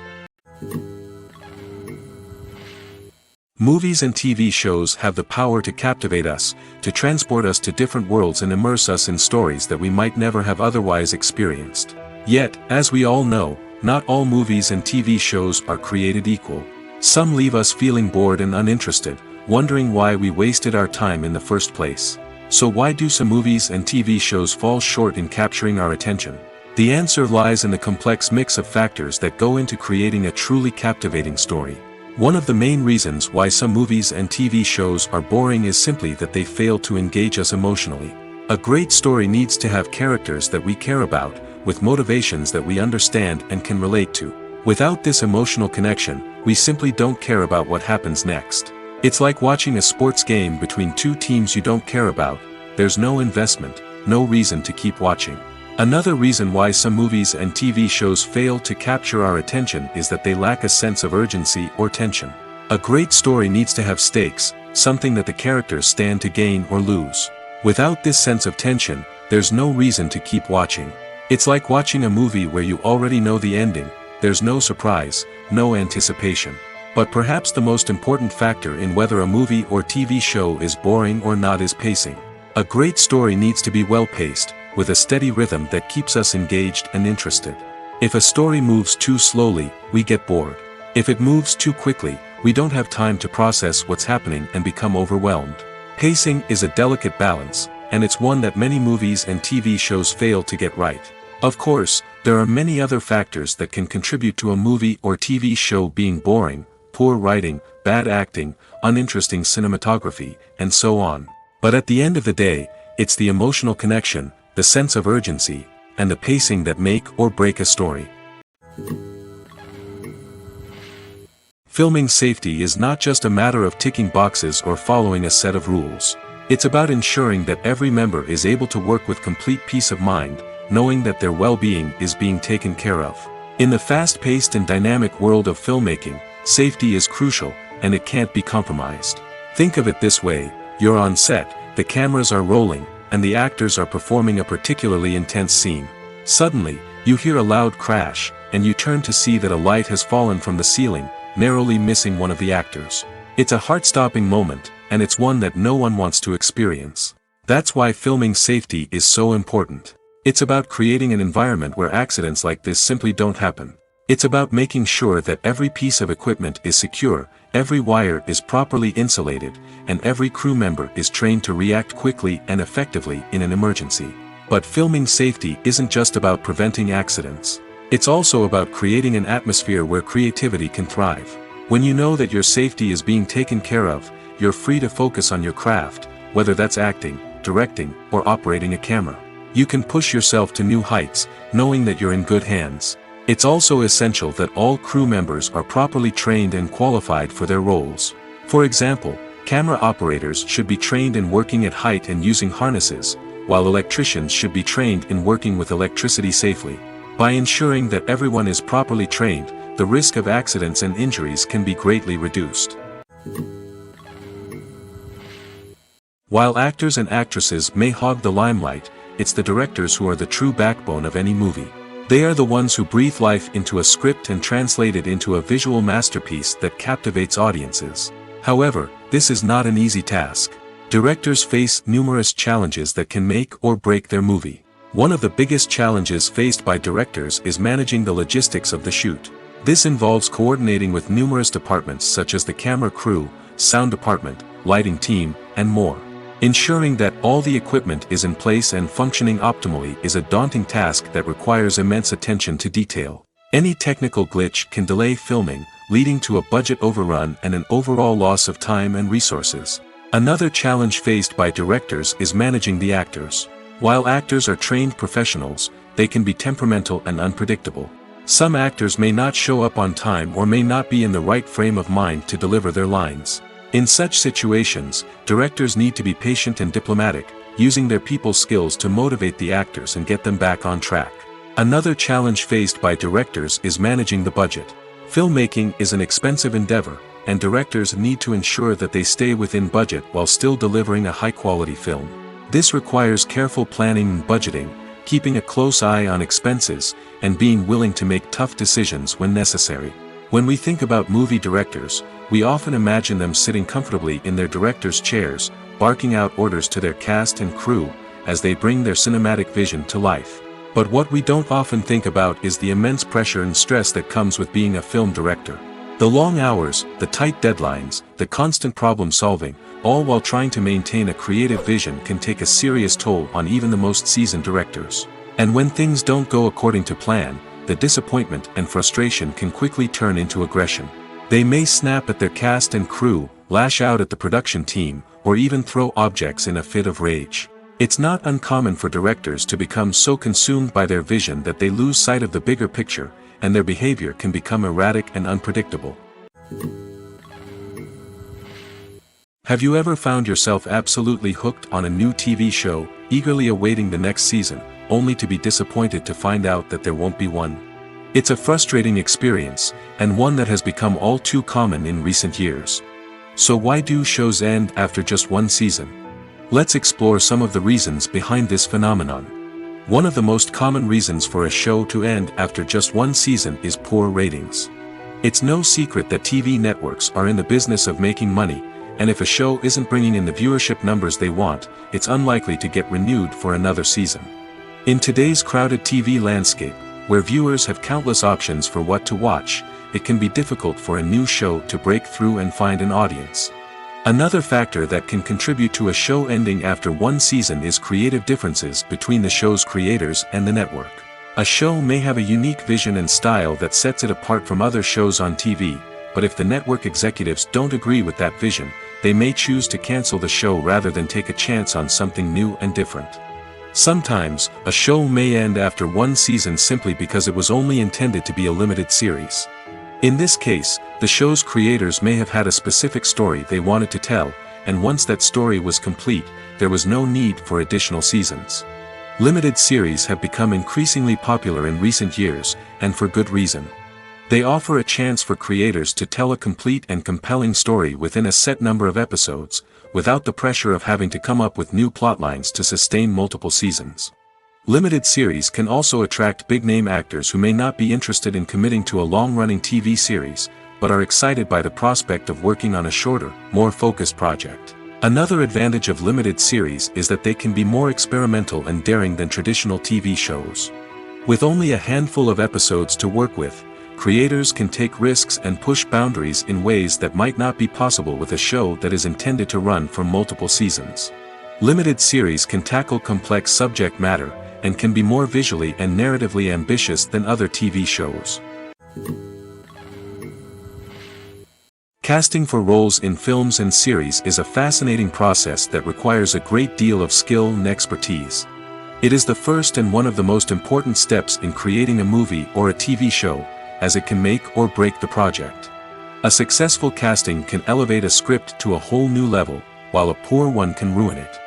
Movies and TV shows have the power to captivate us, to transport us to different worlds and immerse us in stories that we might never have otherwise experienced. Yet, as we all know, not all movies and TV shows are created equal. Some leave us feeling bored and uninterested, wondering why we wasted our time in the first place. So why do some movies and TV shows fall short in capturing our attention? The answer lies in the complex mix of factors that go into creating a truly captivating story. One of the main reasons why some movies and TV shows are boring is simply that they fail to engage us emotionally. A great story needs to have characters that we care about, with motivations that we understand and can relate to. Without this emotional connection, we simply don't care about what happens next. It's like watching a sports game between two teams you don't care about. There's no investment, no reason to keep watching. Another reason why some movies and TV shows fail to capture our attention is that they lack a sense of urgency or tension. A great story needs to have stakes, something that the characters stand to gain or lose. Without this sense of tension, there's no reason to keep watching. It's like watching a movie where you already know the ending. There's no surprise, no anticipation. But perhaps the most important factor in whether a movie or TV show is boring or not is pacing. A great story needs to be well-paced, with a steady rhythm that keeps us engaged and interested. If a story moves too slowly, we get bored. If it moves too quickly, we don't have time to process what's happening and become overwhelmed. Pacing is a delicate balance, and it's one that many movies and TV shows fail to get right. Of course, there are many other factors that can contribute to a movie or TV show being boring: poor writing, bad acting, uninteresting cinematography, and so on. But at the end of the day, it's the emotional connection, the sense of urgency, and the pacing that make or break a story. Filming safety is not just a matter of ticking boxes or following a set of rules. It's about ensuring that every member is able to work with complete peace of mind, knowing that their well-being is being taken care of. In the fast-paced and dynamic world of filmmaking, safety is crucial, and it can't be compromised. Think of it this way: you're on set, the cameras are rolling, and the actors are performing a particularly intense scene. Suddenly, you hear a loud crash, and you turn to see that a light has fallen from the ceiling, narrowly missing one of the actors. It's a heart-stopping moment, and it's one that no one wants to experience. That's why filming safety is so important. It's about creating an environment where accidents like this simply don't happen. It's about making sure that every piece of equipment is secure, every wire is properly insulated, and every crew member is trained to react quickly and effectively in an emergency. But filming safety isn't just about preventing accidents. It's also about creating an atmosphere where creativity can thrive. When you know that your safety is being taken care of, you're free to focus on your craft, whether that's acting, directing, or operating a camera. You can push yourself to new heights, knowing that you're in good hands. It's also essential that all crew members are properly trained and qualified for their roles. For example, camera operators should be trained in working at height and using harnesses, while electricians should be trained in working with electricity safely. By ensuring that everyone is properly trained, the risk of accidents and injuries can be greatly reduced. While actors and actresses may hog the limelight, it's the directors who are the true backbone of any movie. They are the ones who breathe life into a script and translate it into a visual masterpiece that captivates audiences. However, this is not an easy task. Directors face numerous challenges that can make or break their movie. One of the biggest challenges faced by directors is managing the logistics of the shoot. This involves coordinating with numerous departments such as the camera crew, sound department, lighting team, and more. Ensuring that all the equipment is in place and functioning optimally is a daunting task that requires immense attention to detail. Any technical glitch can delay filming, leading to a budget overrun and an overall loss of time and resources. Another challenge faced by directors is managing the actors. While actors are trained professionals, they can be temperamental and unpredictable. Some actors may not show up on time or may not be in the right frame of mind to deliver their lines. In such situations, directors need to be patient and diplomatic, using their people skills to motivate the actors and get them back on track. Another challenge faced by directors is managing the budget. Filmmaking is an expensive endeavor, and directors need to ensure that they stay within budget while still delivering a high-quality film. This requires careful planning and budgeting, keeping a close eye on expenses, and being willing to make tough decisions when necessary. When we think about movie directors, we often imagine them sitting comfortably in their director's chairs, barking out orders to their cast and crew, as they bring their cinematic vision to life. But what we don't often think about is the immense pressure and stress that comes with being a film director. The long hours, the tight deadlines, the constant problem solving, all while trying to maintain a creative vision can take a serious toll on even the most seasoned directors. And when things don't go according to plan, the disappointment and frustration can quickly turn into aggression. They may snap at their cast and crew, lash out at the production team, or even throw objects in a fit of rage. It's not uncommon for directors to become so consumed by their vision that they lose sight of the bigger picture, and their behavior can become erratic and unpredictable. Have you ever found yourself absolutely hooked on a new TV show, eagerly awaiting the next season, only to be disappointed to find out that there won't be one? It's a frustrating experience, and one that has become all too common in recent years. So why do shows end after just one season? Let's explore some of the reasons behind this phenomenon. One of the most common reasons for a show to end after just one season is poor ratings. It's no secret that TV networks are in the business of making money, and if a show isn't bringing in the viewership numbers they want, it's unlikely to get renewed for another season. In today's crowded TV landscape, where viewers have countless options for what to watch, it can be difficult for a new show to break through and find an audience. Another factor that can contribute to a show ending after one season is creative differences between the show's creators and the network. A show may have a unique vision and style that sets it apart from other shows on TV, but if the network executives don't agree with that vision, they may choose to cancel the show rather than take a chance on something new and different. Sometimes, a show may end after one season simply because it was only intended to be a limited series. In this case, the show's creators may have had a specific story they wanted to tell, and once that story was complete, there was no need for additional seasons. Limited series have become increasingly popular in recent years, and for good reason. They offer a chance for creators to tell a complete and compelling story within a set number of episodes, without the pressure of having to come up with new plotlines to sustain multiple seasons. Limited series can also attract big-name actors who may not be interested in committing to a long-running TV series, but are excited by the prospect of working on a shorter, more focused project. Another advantage of limited series is that they can be more experimental and daring than traditional TV shows. With only a handful of episodes to work with, creators can take risks and push boundaries in ways that might not be possible with a show that is intended to run for multiple seasons. Limited series can tackle complex subject matter, and can be more visually and narratively ambitious than other TV shows. Casting for roles in films and series is a fascinating process that requires a great deal of skill and expertise. It is the first and one of the most important steps in creating a movie or a TV show, as it can make or break the project. A successful casting can elevate a script to a whole new level, while a poor one can ruin it.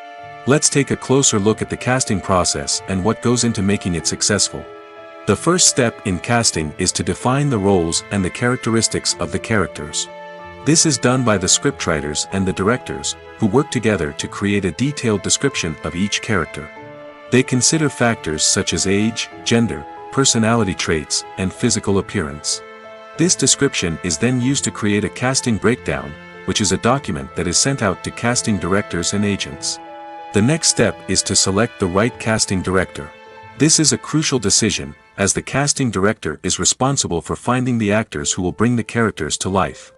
Let's take a closer look at the casting process and what goes into making it successful. The first step in casting is to define the roles and the characteristics of the characters. This is done by the scriptwriters and the directors, who work together to create a detailed description of each character. They consider factors such as age, gender, personality traits, and physical appearance. This description is then used to create a casting breakdown, which is a document that is sent out to casting directors and agents. The next step is to select the right casting director. This is a crucial decision, as the casting director is responsible for finding the actors who will bring the characters to life.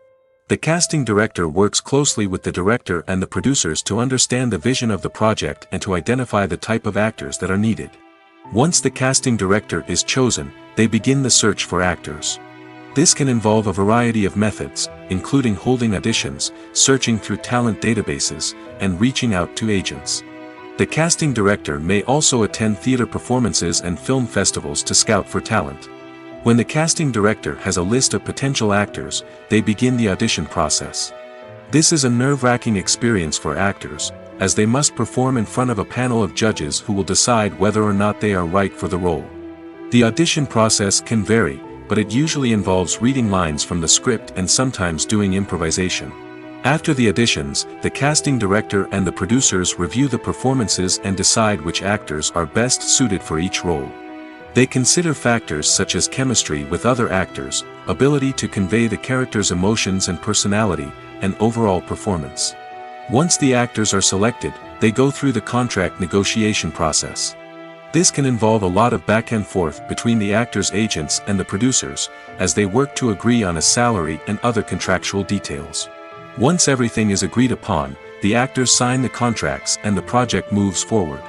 The casting director works closely with the director and the producers to understand the vision of the project and to identify the type of actors that are needed. Once the casting director is chosen, they begin the search for actors. This can involve a variety of methods, including holding auditions, searching through talent databases, and reaching out to agents. The casting director may also attend theater performances and film festivals to scout for talent. When the casting director has a list of potential actors, they begin the audition process. This is a nerve-wracking experience for actors, as they must perform in front of a panel of judges who will decide whether or not they are right for the role. The audition process can vary, but it usually involves reading lines from the script and sometimes doing improvisation. After the auditions, the casting director and the producers review the performances and decide which actors are best suited for each role. They consider factors such as chemistry with other actors, ability to convey the character's emotions and personality, and overall performance. Once the actors are selected, they go through the contract negotiation process. This can involve a lot of back and forth between the actors' agents and the producers, as they work to agree on a salary and other contractual details. Once everything is agreed upon, the actors sign the contracts and the project moves forward.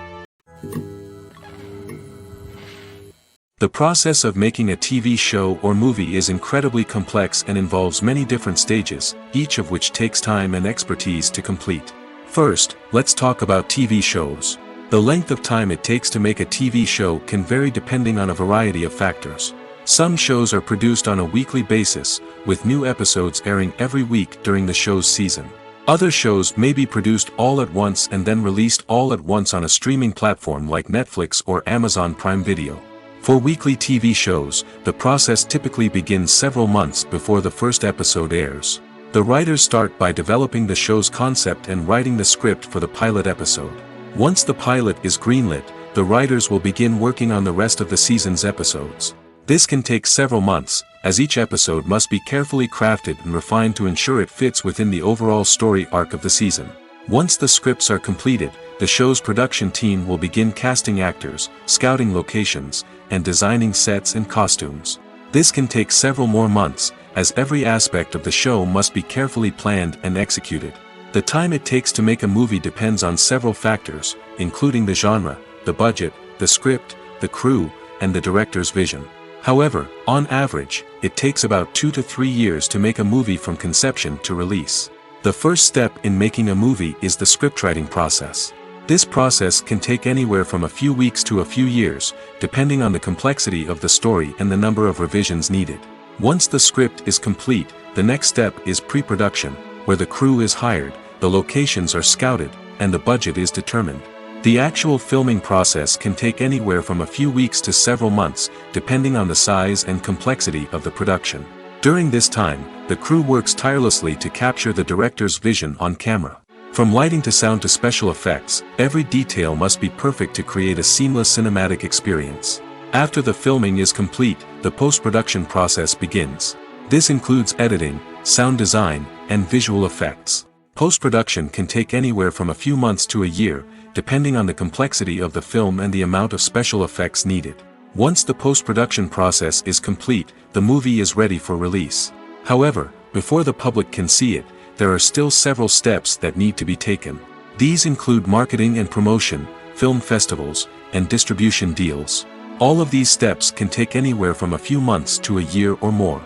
The process of making a TV show or movie is incredibly complex and involves many different stages, each of which takes time and expertise to complete. First, let's talk about TV shows. The length of time it takes to make a TV show can vary depending on a variety of factors. Some shows are produced on a weekly basis, with new episodes airing every week during the show's season. Other shows may be produced all at once and then released all at once on a streaming platform like Netflix or Amazon Prime Video. For weekly TV shows, the process typically begins several months before the first episode airs. The writers start by developing the show's concept and writing the script for the pilot episode. Once the pilot is greenlit, the writers will begin working on the rest of the season's episodes. This can take several months, as each episode must be carefully crafted and refined to ensure it fits within the overall story arc of the season. Once the scripts are completed, the show's production team will begin casting actors, scouting locations, and designing sets and costumes. This can take several more months, as every aspect of the show must be carefully planned and executed. The time it takes to make a movie depends on several factors, including the genre, the budget, the script, the crew, and the director's vision. However, on average, it takes about 2 to 3 years to make a movie from conception to release. The first step in making a movie is the scriptwriting process. This process can take anywhere from a few weeks to a few years, depending on the complexity of the story and the number of revisions needed. Once the script is complete, the next step is pre-production, where the crew is hired, the locations are scouted, and the budget is determined. The actual filming process can take anywhere from a few weeks to several months, depending on the size and complexity of the production. During this time, the crew works tirelessly to capture the director's vision on camera. From lighting to sound to special effects, every detail must be perfect to create a seamless cinematic experience. After the filming is complete, the post-production process begins. This includes editing, sound design, and visual effects. Post-production can take anywhere from a few months to a year, depending on the complexity of the film and the amount of special effects needed. Once the post-production process is complete, the movie is ready for release. However, before the public can see it, there are still several steps that need to be taken. These include marketing and promotion, film festivals, and distribution deals. All of these steps can take anywhere from a few months to a year or more.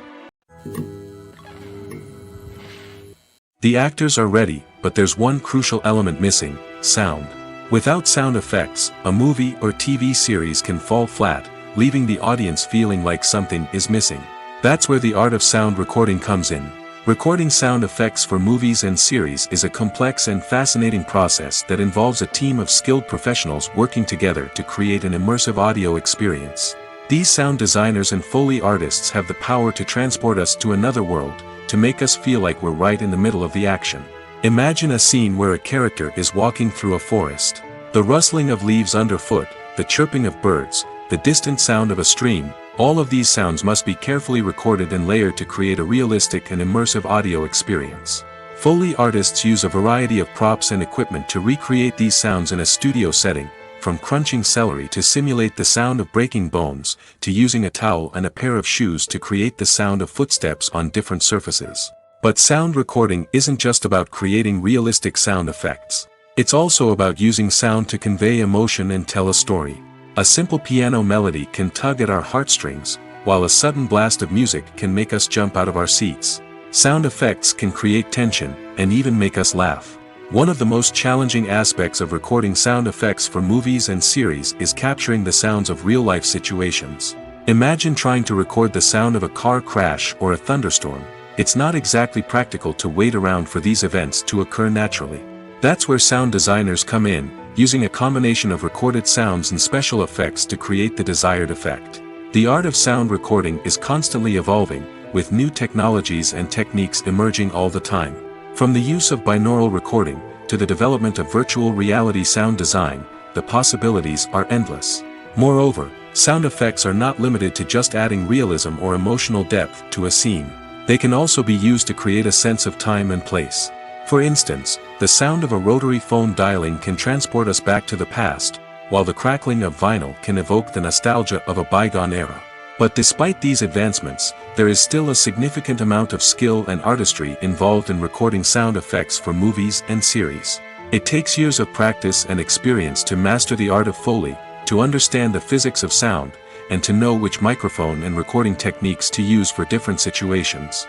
The actors are ready, but there's one crucial element missing: sound. Without sound effects, a movie or TV series can fall flat, leaving the audience feeling like something is missing. That's where the art of sound recording comes in. Recording sound effects for movies and series is a complex and fascinating process that involves a team of skilled professionals working together to create an immersive audio experience. These sound designers and Foley artists have the power to transport us to another world, to make us feel like we're right in the middle of the action. Imagine a scene where a character is walking through a forest. The rustling of leaves underfoot, the chirping of birds, the distant sound of a stream, all of these sounds must be carefully recorded and layered to create a realistic and immersive audio experience. Foley artists use a variety of props and equipment to recreate these sounds in a studio setting, from crunching celery to simulate the sound of breaking bones, to using a towel and a pair of shoes to create the sound of footsteps on different surfaces. But sound recording isn't just about creating realistic sound effects. It's also about using sound to convey emotion and tell a story. A simple piano melody can tug at our heartstrings, while a sudden blast of music can make us jump out of our seats. Sound effects can create tension, and even make us laugh. One of the most challenging aspects of recording sound effects for movies and series is capturing the sounds of real-life situations. Imagine trying to record the sound of a car crash or a thunderstorm. It's not exactly practical to wait around for these events to occur naturally. That's where sound designers come in, using a combination of recorded sounds and special effects to create the desired effect. The art of sound recording is constantly evolving, with new technologies and techniques emerging all the time. From the use of binaural recording, to the development of virtual reality sound design, the possibilities are endless. Moreover, sound effects are not limited to just adding realism or emotional depth to a scene. They can also be used to create a sense of time and place. For instance, the sound of a rotary phone dialing can transport us back to the past, while the crackling of vinyl can evoke the nostalgia of a bygone era. But despite these advancements, there is still a significant amount of skill and artistry involved in recording sound effects for movies and series. It takes years of practice and experience to master the art of Foley, to understand the physics of sound, and to know which microphone and recording techniques to use for different situations.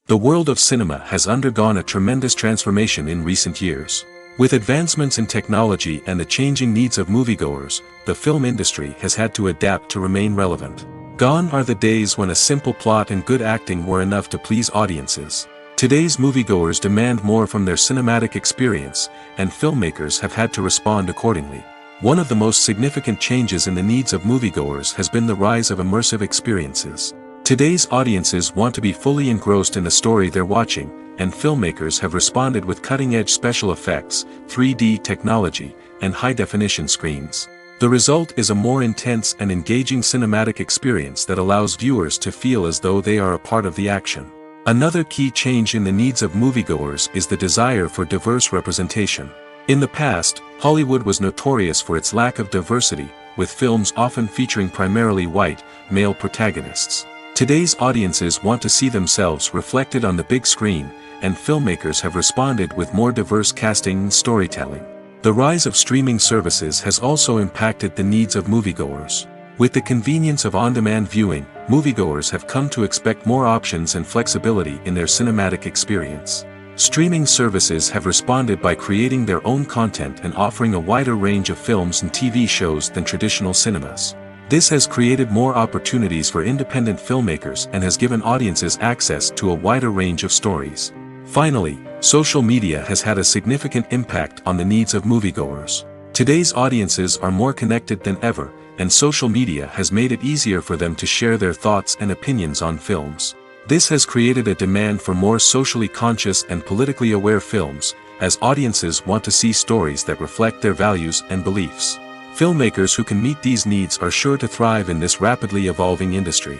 The world of cinema has undergone a tremendous transformation in recent years. With advancements in technology and the changing needs of moviegoers, the film industry has had to adapt to remain relevant. Gone are the days when a simple plot and good acting were enough to please audiences. Today's moviegoers demand more from their cinematic experience, and filmmakers have had to respond accordingly. One of the most significant changes in the needs of moviegoers has been the rise of immersive experiences. Today's audiences want to be fully engrossed in the story they're watching, and filmmakers have responded with cutting-edge special effects, 3D technology, and high-definition screens. The result is a more intense and engaging cinematic experience that allows viewers to feel as though they are a part of the action. Another key change in the needs of moviegoers is the desire for diverse representation. In the past, Hollywood was notorious for its lack of diversity, with films often featuring primarily white, male protagonists. Today's audiences want to see themselves reflected on the big screen, and filmmakers have responded with more diverse casting and storytelling. The rise of streaming services has also impacted the needs of moviegoers. With the convenience of on-demand viewing, moviegoers have come to expect more options and flexibility in their cinematic experience. Streaming services have responded by creating their own content and offering a wider range of films and TV shows than traditional cinemas. This has created more opportunities for independent filmmakers and has given audiences access to a wider range of stories. Finally, social media has had a significant impact on the needs of moviegoers. Today's audiences are more connected than ever, and social media has made it easier for them to share their thoughts and opinions on films. This has created a demand for more socially conscious and politically aware films, as audiences want to see stories that reflect their values and beliefs. Filmmakers who can meet these needs are sure to thrive in this rapidly evolving industry.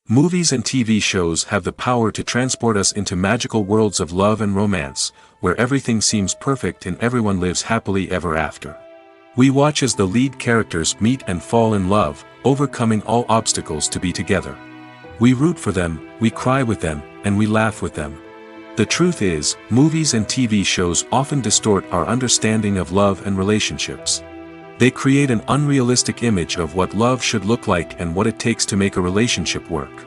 Movies and TV shows have the power to transport us into magical worlds of love and romance, where everything seems perfect and everyone lives happily ever after. We watch as the lead characters meet and fall in love, overcoming all obstacles to be together. We root for them, we cry with them, and we laugh with them. The truth is, movies and TV shows often distort our understanding of love and relationships. They create an unrealistic image of what love should look like and what it takes to make a relationship work.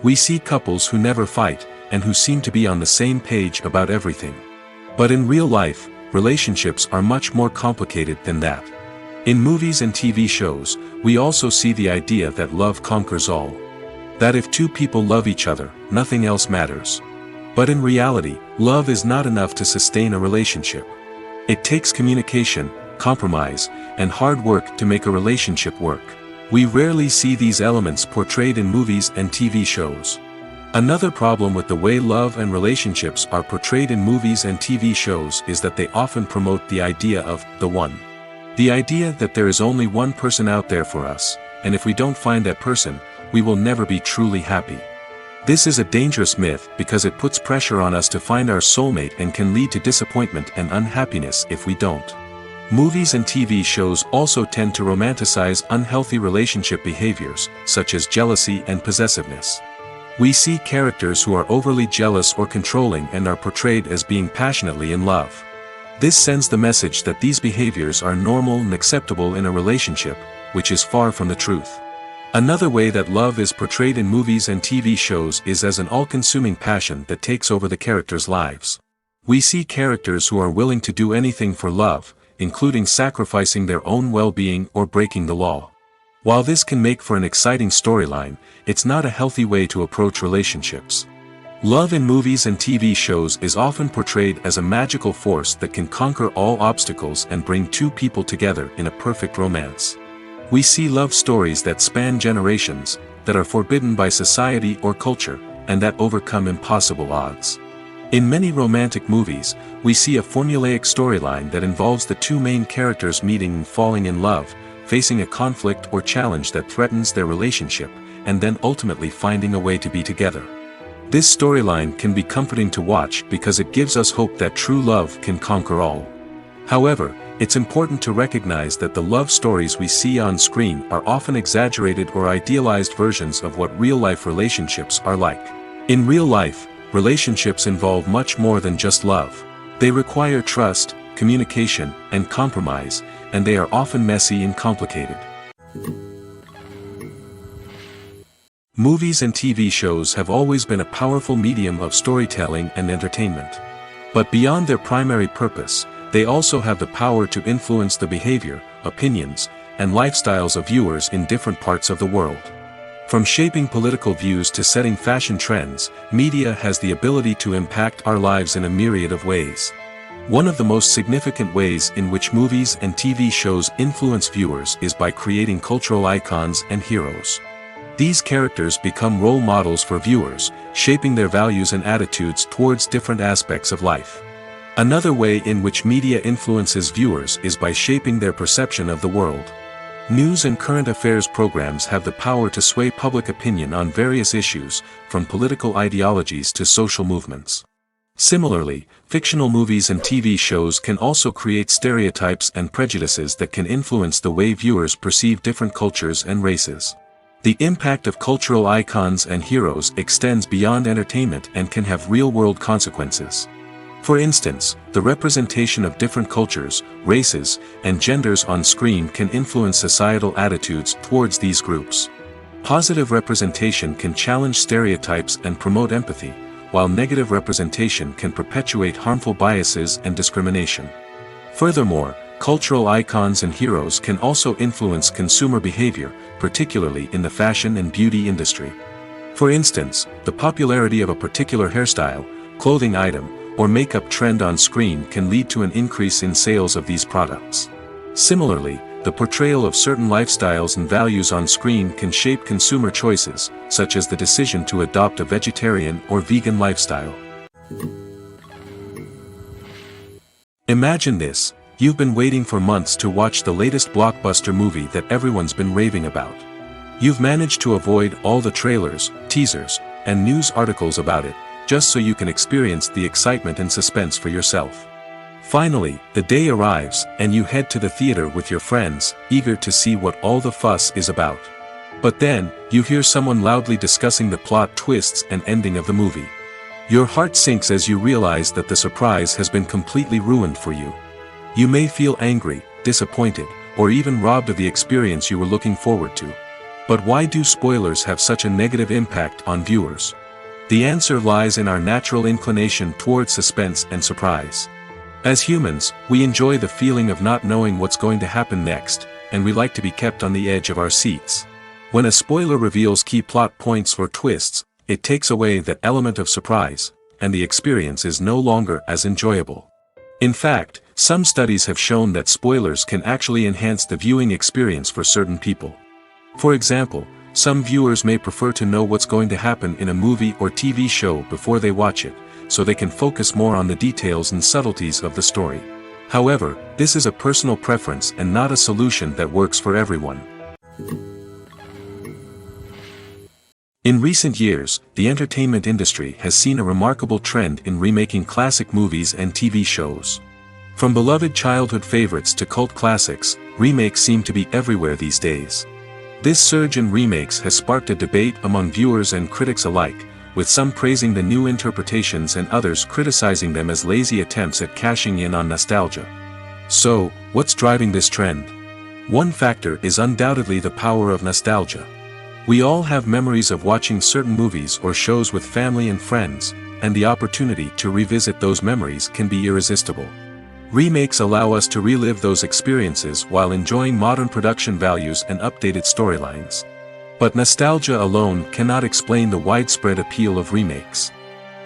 We see couples who never fight, and who seem to be on the same page about everything. But in real life, relationships are much more complicated than that. In movies and TV shows, we also see the idea that love conquers all. That if two people love each other, nothing else matters. But in reality, love is not enough to sustain a relationship. It takes communication, compromise, and hard work to make a relationship work. We rarely see these elements portrayed in movies and TV shows. Another problem with the way love and relationships are portrayed in movies and TV shows is that they often promote the idea of the one. The idea that there is only one person out there for us, and if we don't find that person, we will never be truly happy. This is a dangerous myth because it puts pressure on us to find our soulmate and can lead to disappointment and unhappiness if we don't. Movies and TV shows also tend to romanticize unhealthy relationship behaviors, such as jealousy and possessiveness. We see characters who are overly jealous or controlling and are portrayed as being passionately in love. This sends the message that these behaviors are normal and acceptable in a relationship, which is far from the truth. Another way that love is portrayed in movies and TV shows is as an all-consuming passion that takes over the characters' lives. We see characters who are willing to do anything for love, including sacrificing their own well-being or breaking the law. While this can make for an exciting storyline, it's not a healthy way to approach relationships. Love in movies and TV shows is often portrayed as a magical force that can conquer all obstacles and bring two people together in a perfect romance. We see love stories that span generations, that are forbidden by society or culture, and that overcome impossible odds. In many romantic movies, we see a formulaic storyline that involves the two main characters meeting and falling in love, facing a conflict or challenge that threatens their relationship, and then ultimately finding a way to be together. This storyline can be comforting to watch because it gives us hope that true love can conquer all. However, it's important to recognize that the love stories we see on screen are often exaggerated or idealized versions of what real-life relationships are like. In real life, relationships involve much more than just love. They require trust, communication, and compromise, and they are often messy and complicated. Movies and TV shows have always been a powerful medium of storytelling and entertainment. But beyond their primary purpose, they also have the power to influence the behavior, opinions, and lifestyles of viewers in different parts of the world. From shaping political views to setting fashion trends, media has the ability to impact our lives in a myriad of ways. One of the most significant ways in which movies and TV shows influence viewers is by creating cultural icons and heroes. These characters become role models for viewers, shaping their values and attitudes towards different aspects of life. Another way in which media influences viewers is by shaping their perception of the world. News and current affairs programs have the power to sway public opinion on various issues, from political ideologies to social movements. Similarly, fictional movies and TV shows can also create stereotypes and prejudices that can influence the way viewers perceive different cultures and races. The impact of cultural icons and heroes extends beyond entertainment and can have real-world consequences. For instance, the representation of different cultures, races, and genders on screen can influence societal attitudes towards these groups. Positive representation can challenge stereotypes and promote empathy, while negative representation can perpetuate harmful biases and discrimination. Furthermore, cultural icons and heroes can also influence consumer behavior, particularly in the fashion and beauty industry. For instance, the popularity of a particular hairstyle, clothing item, or makeup trend on screen can lead to an increase in sales of these products. Similarly, the portrayal of certain lifestyles and values on screen can shape consumer choices, such as the decision to adopt a vegetarian or vegan lifestyle. Imagine this: you've been waiting for months to watch the latest blockbuster movie that everyone's been raving about. You've managed to avoid all the trailers, teasers, and news articles about it, just so you can experience the excitement and suspense for yourself. Finally, the day arrives, and you head to the theater with your friends, eager to see what all the fuss is about. But then, you hear someone loudly discussing the plot twists and ending of the movie. Your heart sinks as you realize that the surprise has been completely ruined for you. You may feel angry, disappointed, or even robbed of the experience you were looking forward to. But why do spoilers have such a negative impact on viewers? The answer lies in our natural inclination toward suspense and surprise. As humans, we enjoy the feeling of not knowing what's going to happen next, and we like to be kept on the edge of our seats. When a spoiler reveals key plot points or twists, it takes away that element of surprise, and the experience is no longer as enjoyable. In fact, some studies have shown that spoilers can actually enhance the viewing experience for certain people. For example, some viewers may prefer to know what's going to happen in a movie or TV show before they watch it, so they can focus more on the details and subtleties of the story. However, this is a personal preference and not a solution that works for everyone. In recent years, the entertainment industry has seen a remarkable trend in remaking classic movies and TV shows. From beloved childhood favorites to cult classics, remakes seem to be everywhere these days. This surge in remakes has sparked a debate among viewers and critics alike, with some praising the new interpretations and others criticizing them as lazy attempts at cashing in on nostalgia. So, what's driving this trend? One factor is undoubtedly the power of nostalgia. We all have memories of watching certain movies or shows with family and friends, and the opportunity to revisit those memories can be irresistible. Remakes allow us to relive those experiences while enjoying modern production values and updated storylines. But nostalgia alone cannot explain the widespread appeal of remakes.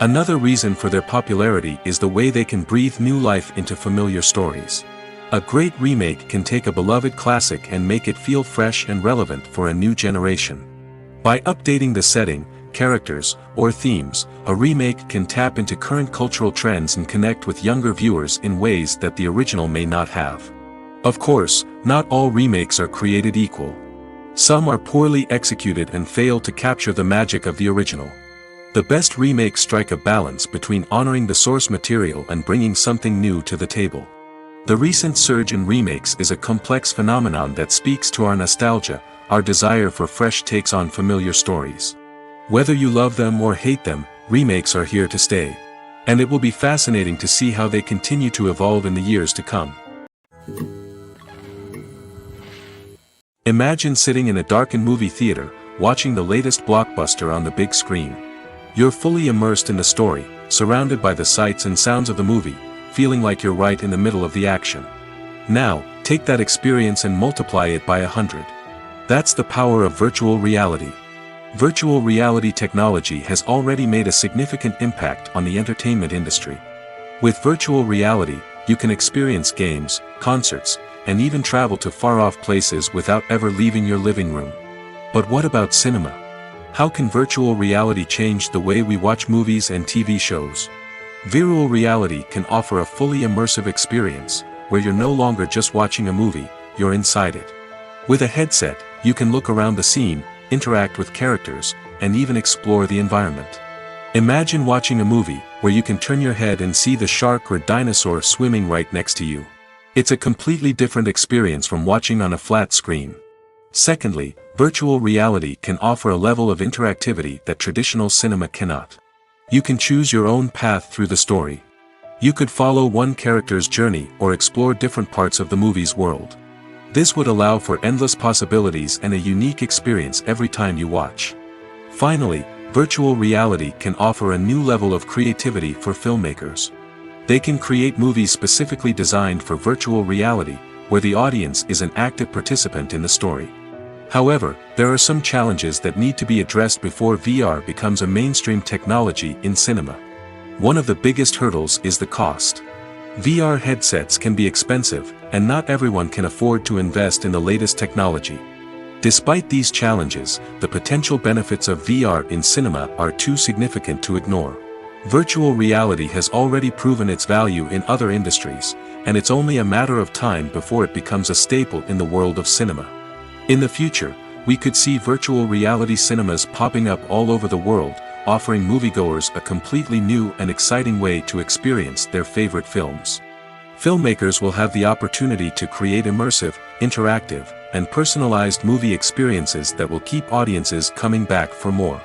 Another reason for their popularity is the way they can breathe new life into familiar stories. A great remake can take a beloved classic and make it feel fresh and relevant for a new generation. By updating the setting, characters, or themes, a remake can tap into current cultural trends and connect with younger viewers in ways that the original may not have. Of course, not all remakes are created equal. Some are poorly executed and fail to capture the magic of the original. The best remakes strike a balance between honoring the source material and bringing something new to the table. The recent surge in remakes is a complex phenomenon that speaks to our nostalgia, our desire for fresh takes on familiar stories. Whether you love them or hate them, remakes are here to stay. And it will be fascinating to see how they continue to evolve in the years to come. Imagine sitting in a darkened movie theater, watching the latest blockbuster on the big screen. You're fully immersed in the story, surrounded by the sights and sounds of the movie, feeling like you're right in the middle of the action. Now, take that experience and multiply it by 100. That's the power of virtual reality. Virtual reality technology has already made a significant impact on the entertainment industry. With virtual reality, you can experience games, concerts, and even travel to far-off places without ever leaving your living room. But what about cinema? How can virtual reality change the way we watch movies and TV shows? Virtual reality can offer a fully immersive experience, where you're no longer just watching a movie, you're inside it. With a headset, you can look around the scene, interact with characters, and even explore the environment. Imagine watching a movie, where you can turn your head and see the shark or dinosaur swimming right next to you. It's a completely different experience from watching on a flat screen. Secondly, virtual reality can offer a level of interactivity that traditional cinema cannot. You can choose your own path through the story. You could follow one character's journey or explore different parts of the movie's world. This would allow for endless possibilities and a unique experience every time you watch. Finally, virtual reality can offer a new level of creativity for filmmakers. They can create movies specifically designed for virtual reality, where the audience is an active participant in the story. However, there are some challenges that need to be addressed before VR becomes a mainstream technology in cinema. One of the biggest hurdles is the cost. VR headsets can be expensive, and not everyone can afford to invest in the latest technology. Despite these challenges, the potential benefits of VR in cinema are too significant to ignore. Virtual reality has already proven its value in other industries, and it's only a matter of time before it becomes a staple in the world of cinema. In the future, we could see virtual reality cinemas popping up all over the world, offering moviegoers a completely new and exciting way to experience their favorite films. Filmmakers will have the opportunity to create immersive, interactive, and personalized movie experiences that will keep audiences coming back for more.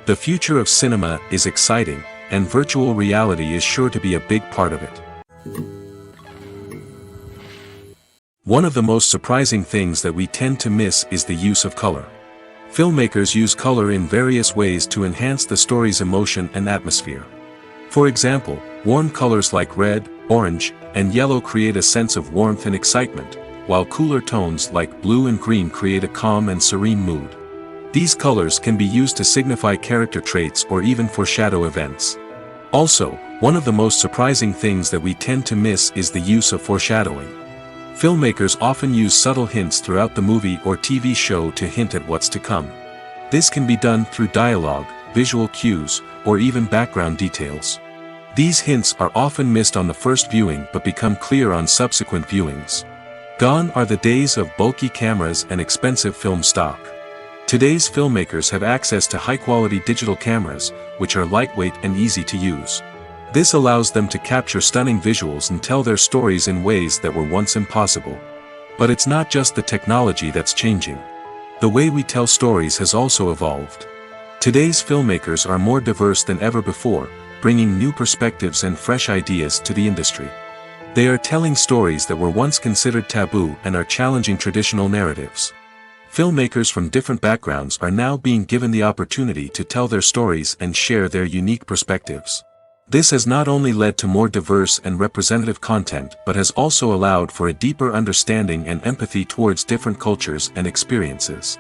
The future of cinema is exciting, and virtual reality is sure to be a big part of it. One of the most surprising things that we tend to miss is the use of color. Filmmakers use color in various ways to enhance the story's emotion and atmosphere. For example, warm colors like red, orange, and yellow create a sense of warmth and excitement, while cooler tones like blue and green create a calm and serene mood. These colors can be used to signify character traits or even foreshadow events. Also, one of the most surprising things that we tend to miss is the use of foreshadowing. Filmmakers often use subtle hints throughout the movie or TV show to hint at what's to come. This can be done through dialogue, visual cues, or even background details. These hints are often missed on the first viewing but become clear on subsequent viewings. Gone are the days of bulky cameras and expensive film stock. Today's filmmakers have access to high-quality digital cameras, which are lightweight and easy to use. This allows them to capture stunning visuals and tell their stories in ways that were once impossible. But it's not just the technology that's changing. The way we tell stories has also evolved. Today's filmmakers are more diverse than ever before, bringing new perspectives and fresh ideas to the industry. They are telling stories that were once considered taboo and are challenging traditional narratives. Filmmakers from different backgrounds are now being given the opportunity to tell their stories and share their unique perspectives. This has not only led to more diverse and representative content but has also allowed for a deeper understanding and empathy towards different cultures and experiences.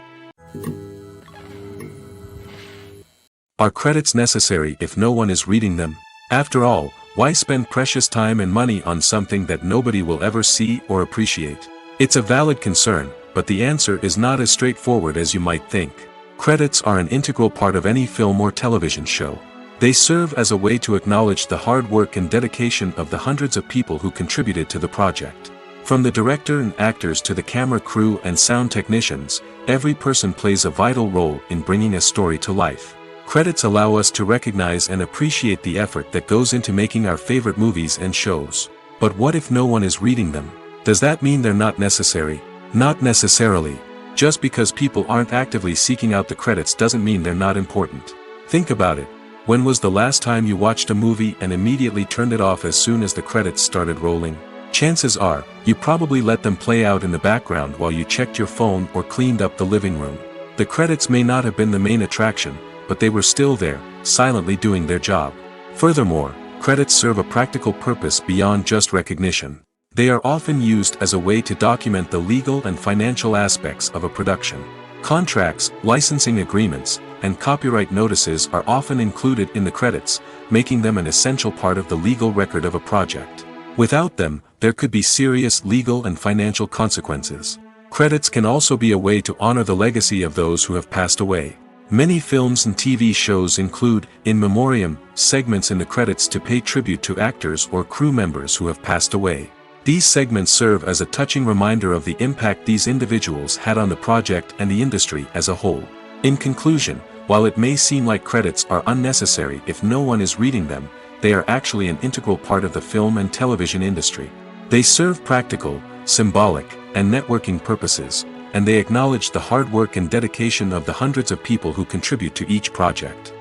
Are credits necessary if no one is reading them? After all, why spend precious time and money on something that nobody will ever see or appreciate? It's a valid concern, but the answer is not as straightforward as you might think. Credits are an integral part of any film or television show. They serve as a way to acknowledge the hard work and dedication of the hundreds of people who contributed to the project. From the director and actors to the camera crew and sound technicians, every person plays a vital role in bringing a story to life. Credits allow us to recognize and appreciate the effort that goes into making our favorite movies and shows. But what if no one is reading them? Does that mean they're not necessary? Not necessarily. Just because people aren't actively seeking out the credits doesn't mean they're not important. Think about it. When was the last time you watched a movie and immediately turned it off as soon as the credits started rolling? Chances are, you probably let them play out in the background while you checked your phone or cleaned up the living room. The credits may not have been the main attraction, but they were still there, silently doing their job. Furthermore, credits serve a practical purpose beyond just recognition. They are often used as a way to document the legal and financial aspects of a production. Contracts, licensing agreements, and copyright notices are often included in the credits, making them an essential part of the legal record of a project. Without them, there could be serious legal and financial consequences. Credits can also be a way to honor the legacy of those who have passed away. Many films and TV shows include, in memoriam, segments in the credits to pay tribute to actors or crew members who have passed away. These segments serve as a touching reminder of the impact these individuals had on the project and the industry as a whole. In conclusion, while it may seem like credits are unnecessary if no one is reading them, they are actually an integral part of the film and television industry. They serve practical, symbolic, and networking purposes, and they acknowledge the hard work and dedication of the hundreds of people who contribute to each project.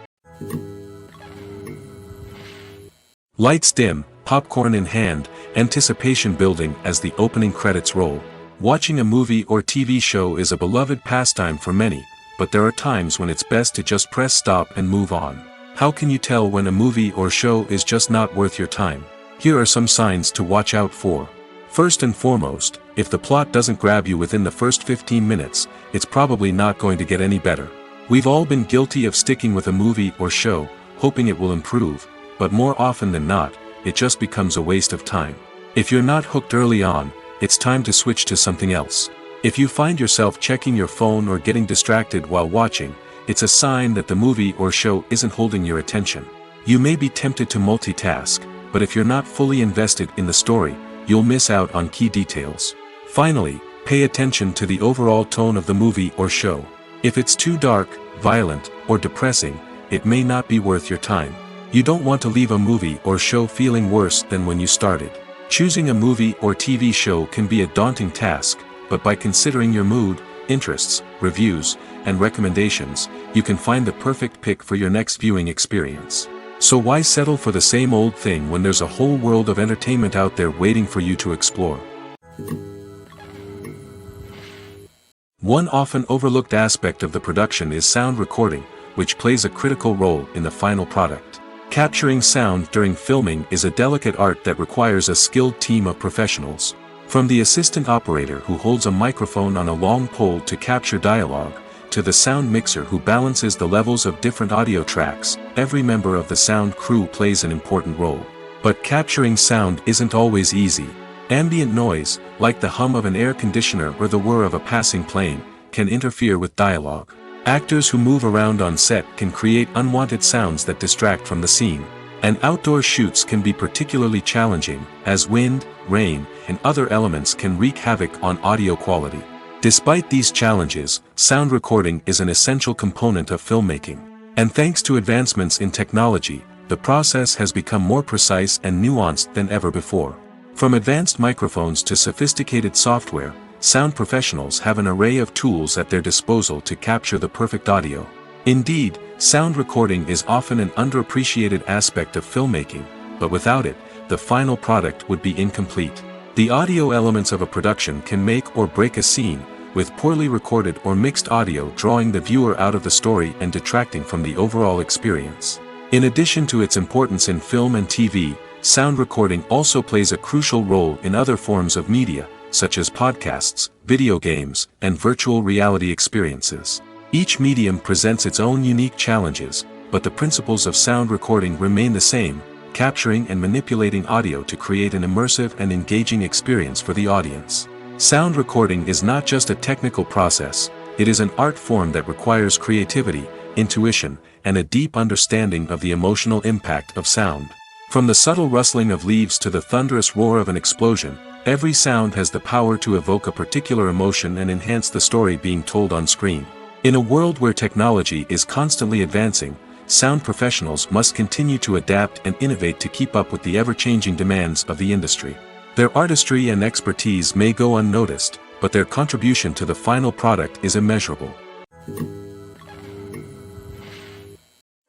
Lights dim, popcorn in hand, anticipation building as the opening credits roll. Watching a movie or TV show is a beloved pastime for many, but there are times when it's best to just press stop and move on. How can you tell when a movie or show is just not worth your time? Here are some signs to watch out for. First and foremost, if the plot doesn't grab you within the first 15 minutes, it's probably not going to get any better. We've all been guilty of sticking with a movie or show, hoping it will improve, but more often than not, it just becomes a waste of time. If you're not hooked early on, it's time to switch to something else. If you find yourself checking your phone or getting distracted while watching, it's a sign that the movie or show isn't holding your attention. You may be tempted to multitask, but if you're not fully invested in the story, you'll miss out on key details. Finally, pay attention to the overall tone of the movie or show. If it's too dark, violent, or depressing, it may not be worth your time. You don't want to leave a movie or show feeling worse than when you started. Choosing a movie or TV show can be a daunting task, but by considering your mood, interests, reviews, and recommendations, you can find the perfect pick for your next viewing experience. So why settle for the same old thing when there's a whole world of entertainment out there waiting for you to explore? One often overlooked aspect of the production is sound recording, which plays a critical role in the final product. Capturing sound during filming is a delicate art that requires a skilled team of professionals. From the assistant operator who holds a microphone on a long pole to capture dialogue, to the sound mixer who balances the levels of different audio tracks, every member of the sound crew plays an important role. But capturing sound isn't always easy. Ambient noise, like the hum of an air conditioner or the whir of a passing plane, can interfere with dialogue. Actors who move around on set can create unwanted sounds that distract from the scene. And outdoor shoots can be particularly challenging, as wind, rain, and other elements can wreak havoc on audio quality. Despite these challenges, sound recording is an essential component of filmmaking. And thanks to advancements in technology, the process has become more precise and nuanced than ever before. From advanced microphones to sophisticated software, sound professionals have an array of tools at their disposal to capture the perfect audio. Indeed, sound recording is often an underappreciated aspect of filmmaking, but without it, the final product would be incomplete. The audio elements of a production can make or break a scene, with poorly recorded or mixed audio drawing the viewer out of the story and detracting from the overall experience. In addition to its importance in film and TV, sound recording also plays a crucial role in other forms of media, such as podcasts, video games, and virtual reality experiences. Each medium presents its own unique challenges, but the principles of sound recording remain the same: capturing and manipulating audio to create an immersive and engaging experience for the audience. Sound recording is not just a technical process, it is an art form that requires creativity, intuition, and a deep understanding of the emotional impact of sound. From the subtle rustling of leaves to the thunderous roar of an explosion, every sound has the power to evoke a particular emotion and enhance the story being told on screen. In a world where technology is constantly advancing, sound professionals must continue to adapt and innovate to keep up with the ever-changing demands of the industry. Their artistry and expertise may go unnoticed, but their contribution to the final product is immeasurable.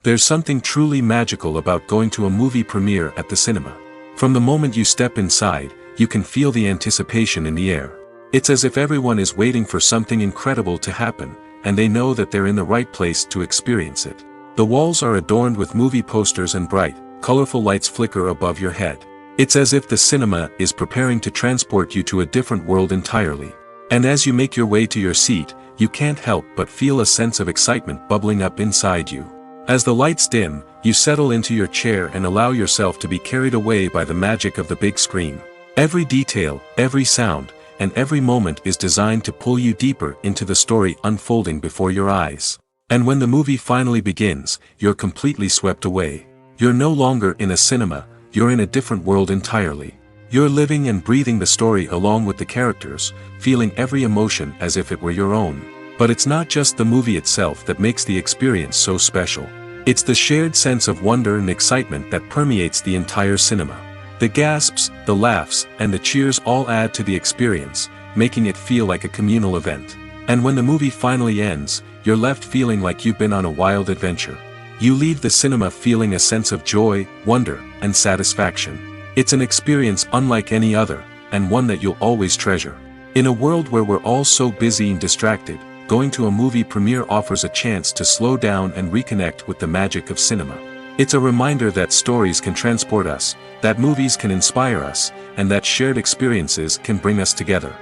There's something truly magical about going to a movie premiere at the cinema. From the moment you step inside, you can feel the anticipation in the air. It's as if everyone is waiting for something incredible to happen, and they know that they're in the right place to experience it. The walls are adorned with movie posters and bright, colorful lights flicker above your head. It's as if the cinema is preparing to transport you to a different world entirely. And as you make your way to your seat, you can't help but feel a sense of excitement bubbling up inside you. As the lights dim, you settle into your chair and allow yourself to be carried away by the magic of the big screen. Every detail, every sound, and every moment is designed to pull you deeper into the story unfolding before your eyes. And when the movie finally begins, you're completely swept away. You're no longer in a cinema, you're in a different world entirely. You're living and breathing the story along with the characters, feeling every emotion as if it were your own. But it's not just the movie itself that makes the experience so special. It's the shared sense of wonder and excitement that permeates the entire cinema. The gasps, the laughs, and the cheers all add to the experience, making it feel like a communal event. And when the movie finally ends, you're left feeling like you've been on a wild adventure. You leave the cinema feeling a sense of joy, wonder, and satisfaction. It's an experience unlike any other, and one that you'll always treasure. In a world where we're all so busy and distracted, going to a movie premiere offers a chance to slow down and reconnect with the magic of cinema. It's a reminder that stories can transport us, that movies can inspire us, and that shared experiences can bring us together.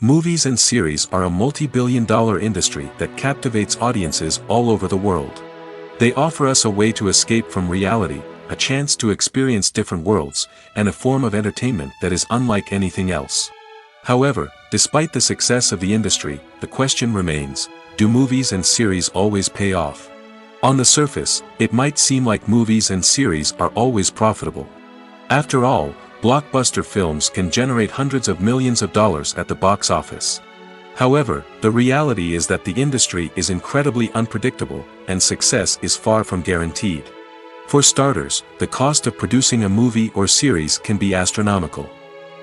Movies and series are a multi-billion-dollar industry that captivates audiences all over the world. They offer us a way to escape from reality, a chance to experience different worlds, and a form of entertainment that is unlike anything else. However, despite the success of the industry, the question remains, do movies and series always pay off? On the surface, it might seem like movies and series are always profitable. After all, blockbuster films can generate hundreds of millions of dollars at the box office. However, the reality is that the industry is incredibly unpredictable, and success is far from guaranteed. For starters, the cost of producing a movie or series can be astronomical.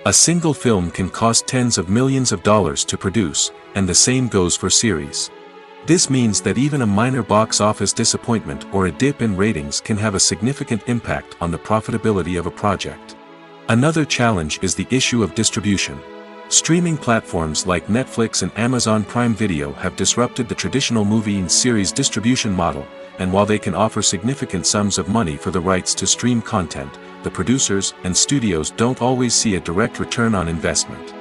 A single film can cost tens of millions of dollars to produce, and the same goes for series. This means that even a minor box office disappointment or a dip in ratings can have a significant impact on the profitability of a project. Another challenge is the issue of distribution. Streaming platforms like Netflix and Amazon Prime Video have disrupted the traditional movie and series distribution model, and while they can offer significant sums of money for the rights to stream content, the producers and studios don't always see a direct return on investment.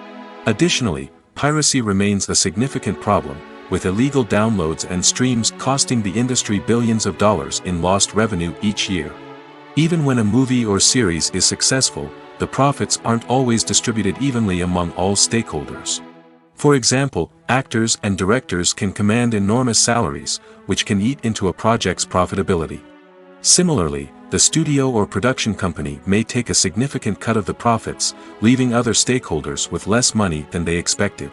Additionally, piracy remains a significant problem, with illegal downloads and streams costing the industry billions of dollars in lost revenue each year. Even when a movie or series is successful, the profits aren't always distributed evenly among all stakeholders. For example, actors and directors can command enormous salaries, which can eat into a project's profitability. Similarly, the studio or production company may take a significant cut of the profits, leaving other stakeholders with less money than they expected.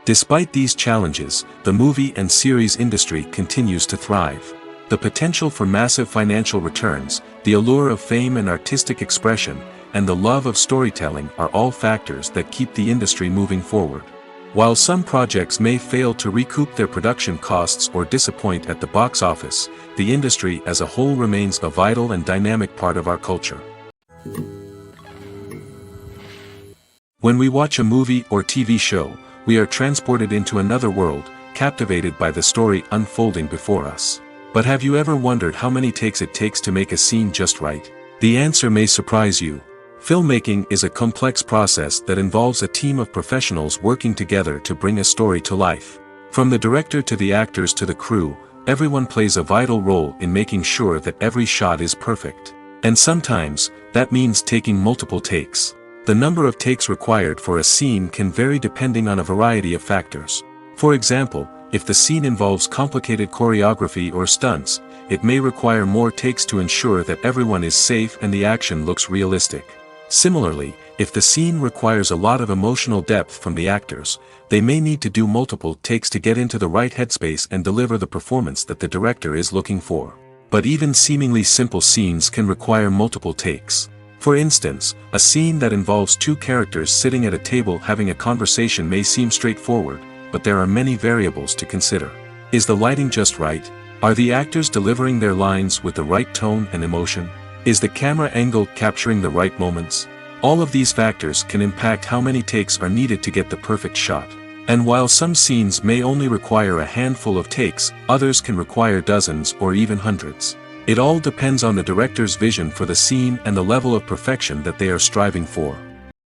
Despite these challenges, the movie and series industry continues to thrive. The potential for massive financial returns, the allure of fame and artistic expression, and the love of storytelling are all factors that keep the industry moving forward. While some projects may fail to recoup their production costs or disappoint at the box office, the industry as a whole remains a vital and dynamic part of our culture. When we watch a movie or TV show, we are transported into another world, captivated by the story unfolding before us. But have you ever wondered how many takes it takes to make a scene just right? The answer may surprise you. Filmmaking is a complex process that involves a team of professionals working together to bring a story to life. From the director to the actors to the crew, everyone plays a vital role in making sure that every shot is perfect. And sometimes, that means taking multiple takes. The number of takes required for a scene can vary depending on a variety of factors. For example, if the scene involves complicated choreography or stunts, it may require more takes to ensure that everyone is safe and the action looks realistic. Similarly, if the scene requires a lot of emotional depth from the actors, they may need to do multiple takes to get into the right headspace and deliver the performance that the director is looking for. But even seemingly simple scenes can require multiple takes. For instance, a scene that involves two characters sitting at a table having a conversation may seem straightforward, but there are many variables to consider. Is the lighting just right? Are the actors delivering their lines with the right tone and emotion? Is the camera angle capturing the right moments? All of these factors can impact how many takes are needed to get the perfect shot. And while some scenes may only require a handful of takes, others can require dozens or even hundreds. It all depends on the director's vision for the scene and the level of perfection that they are striving for.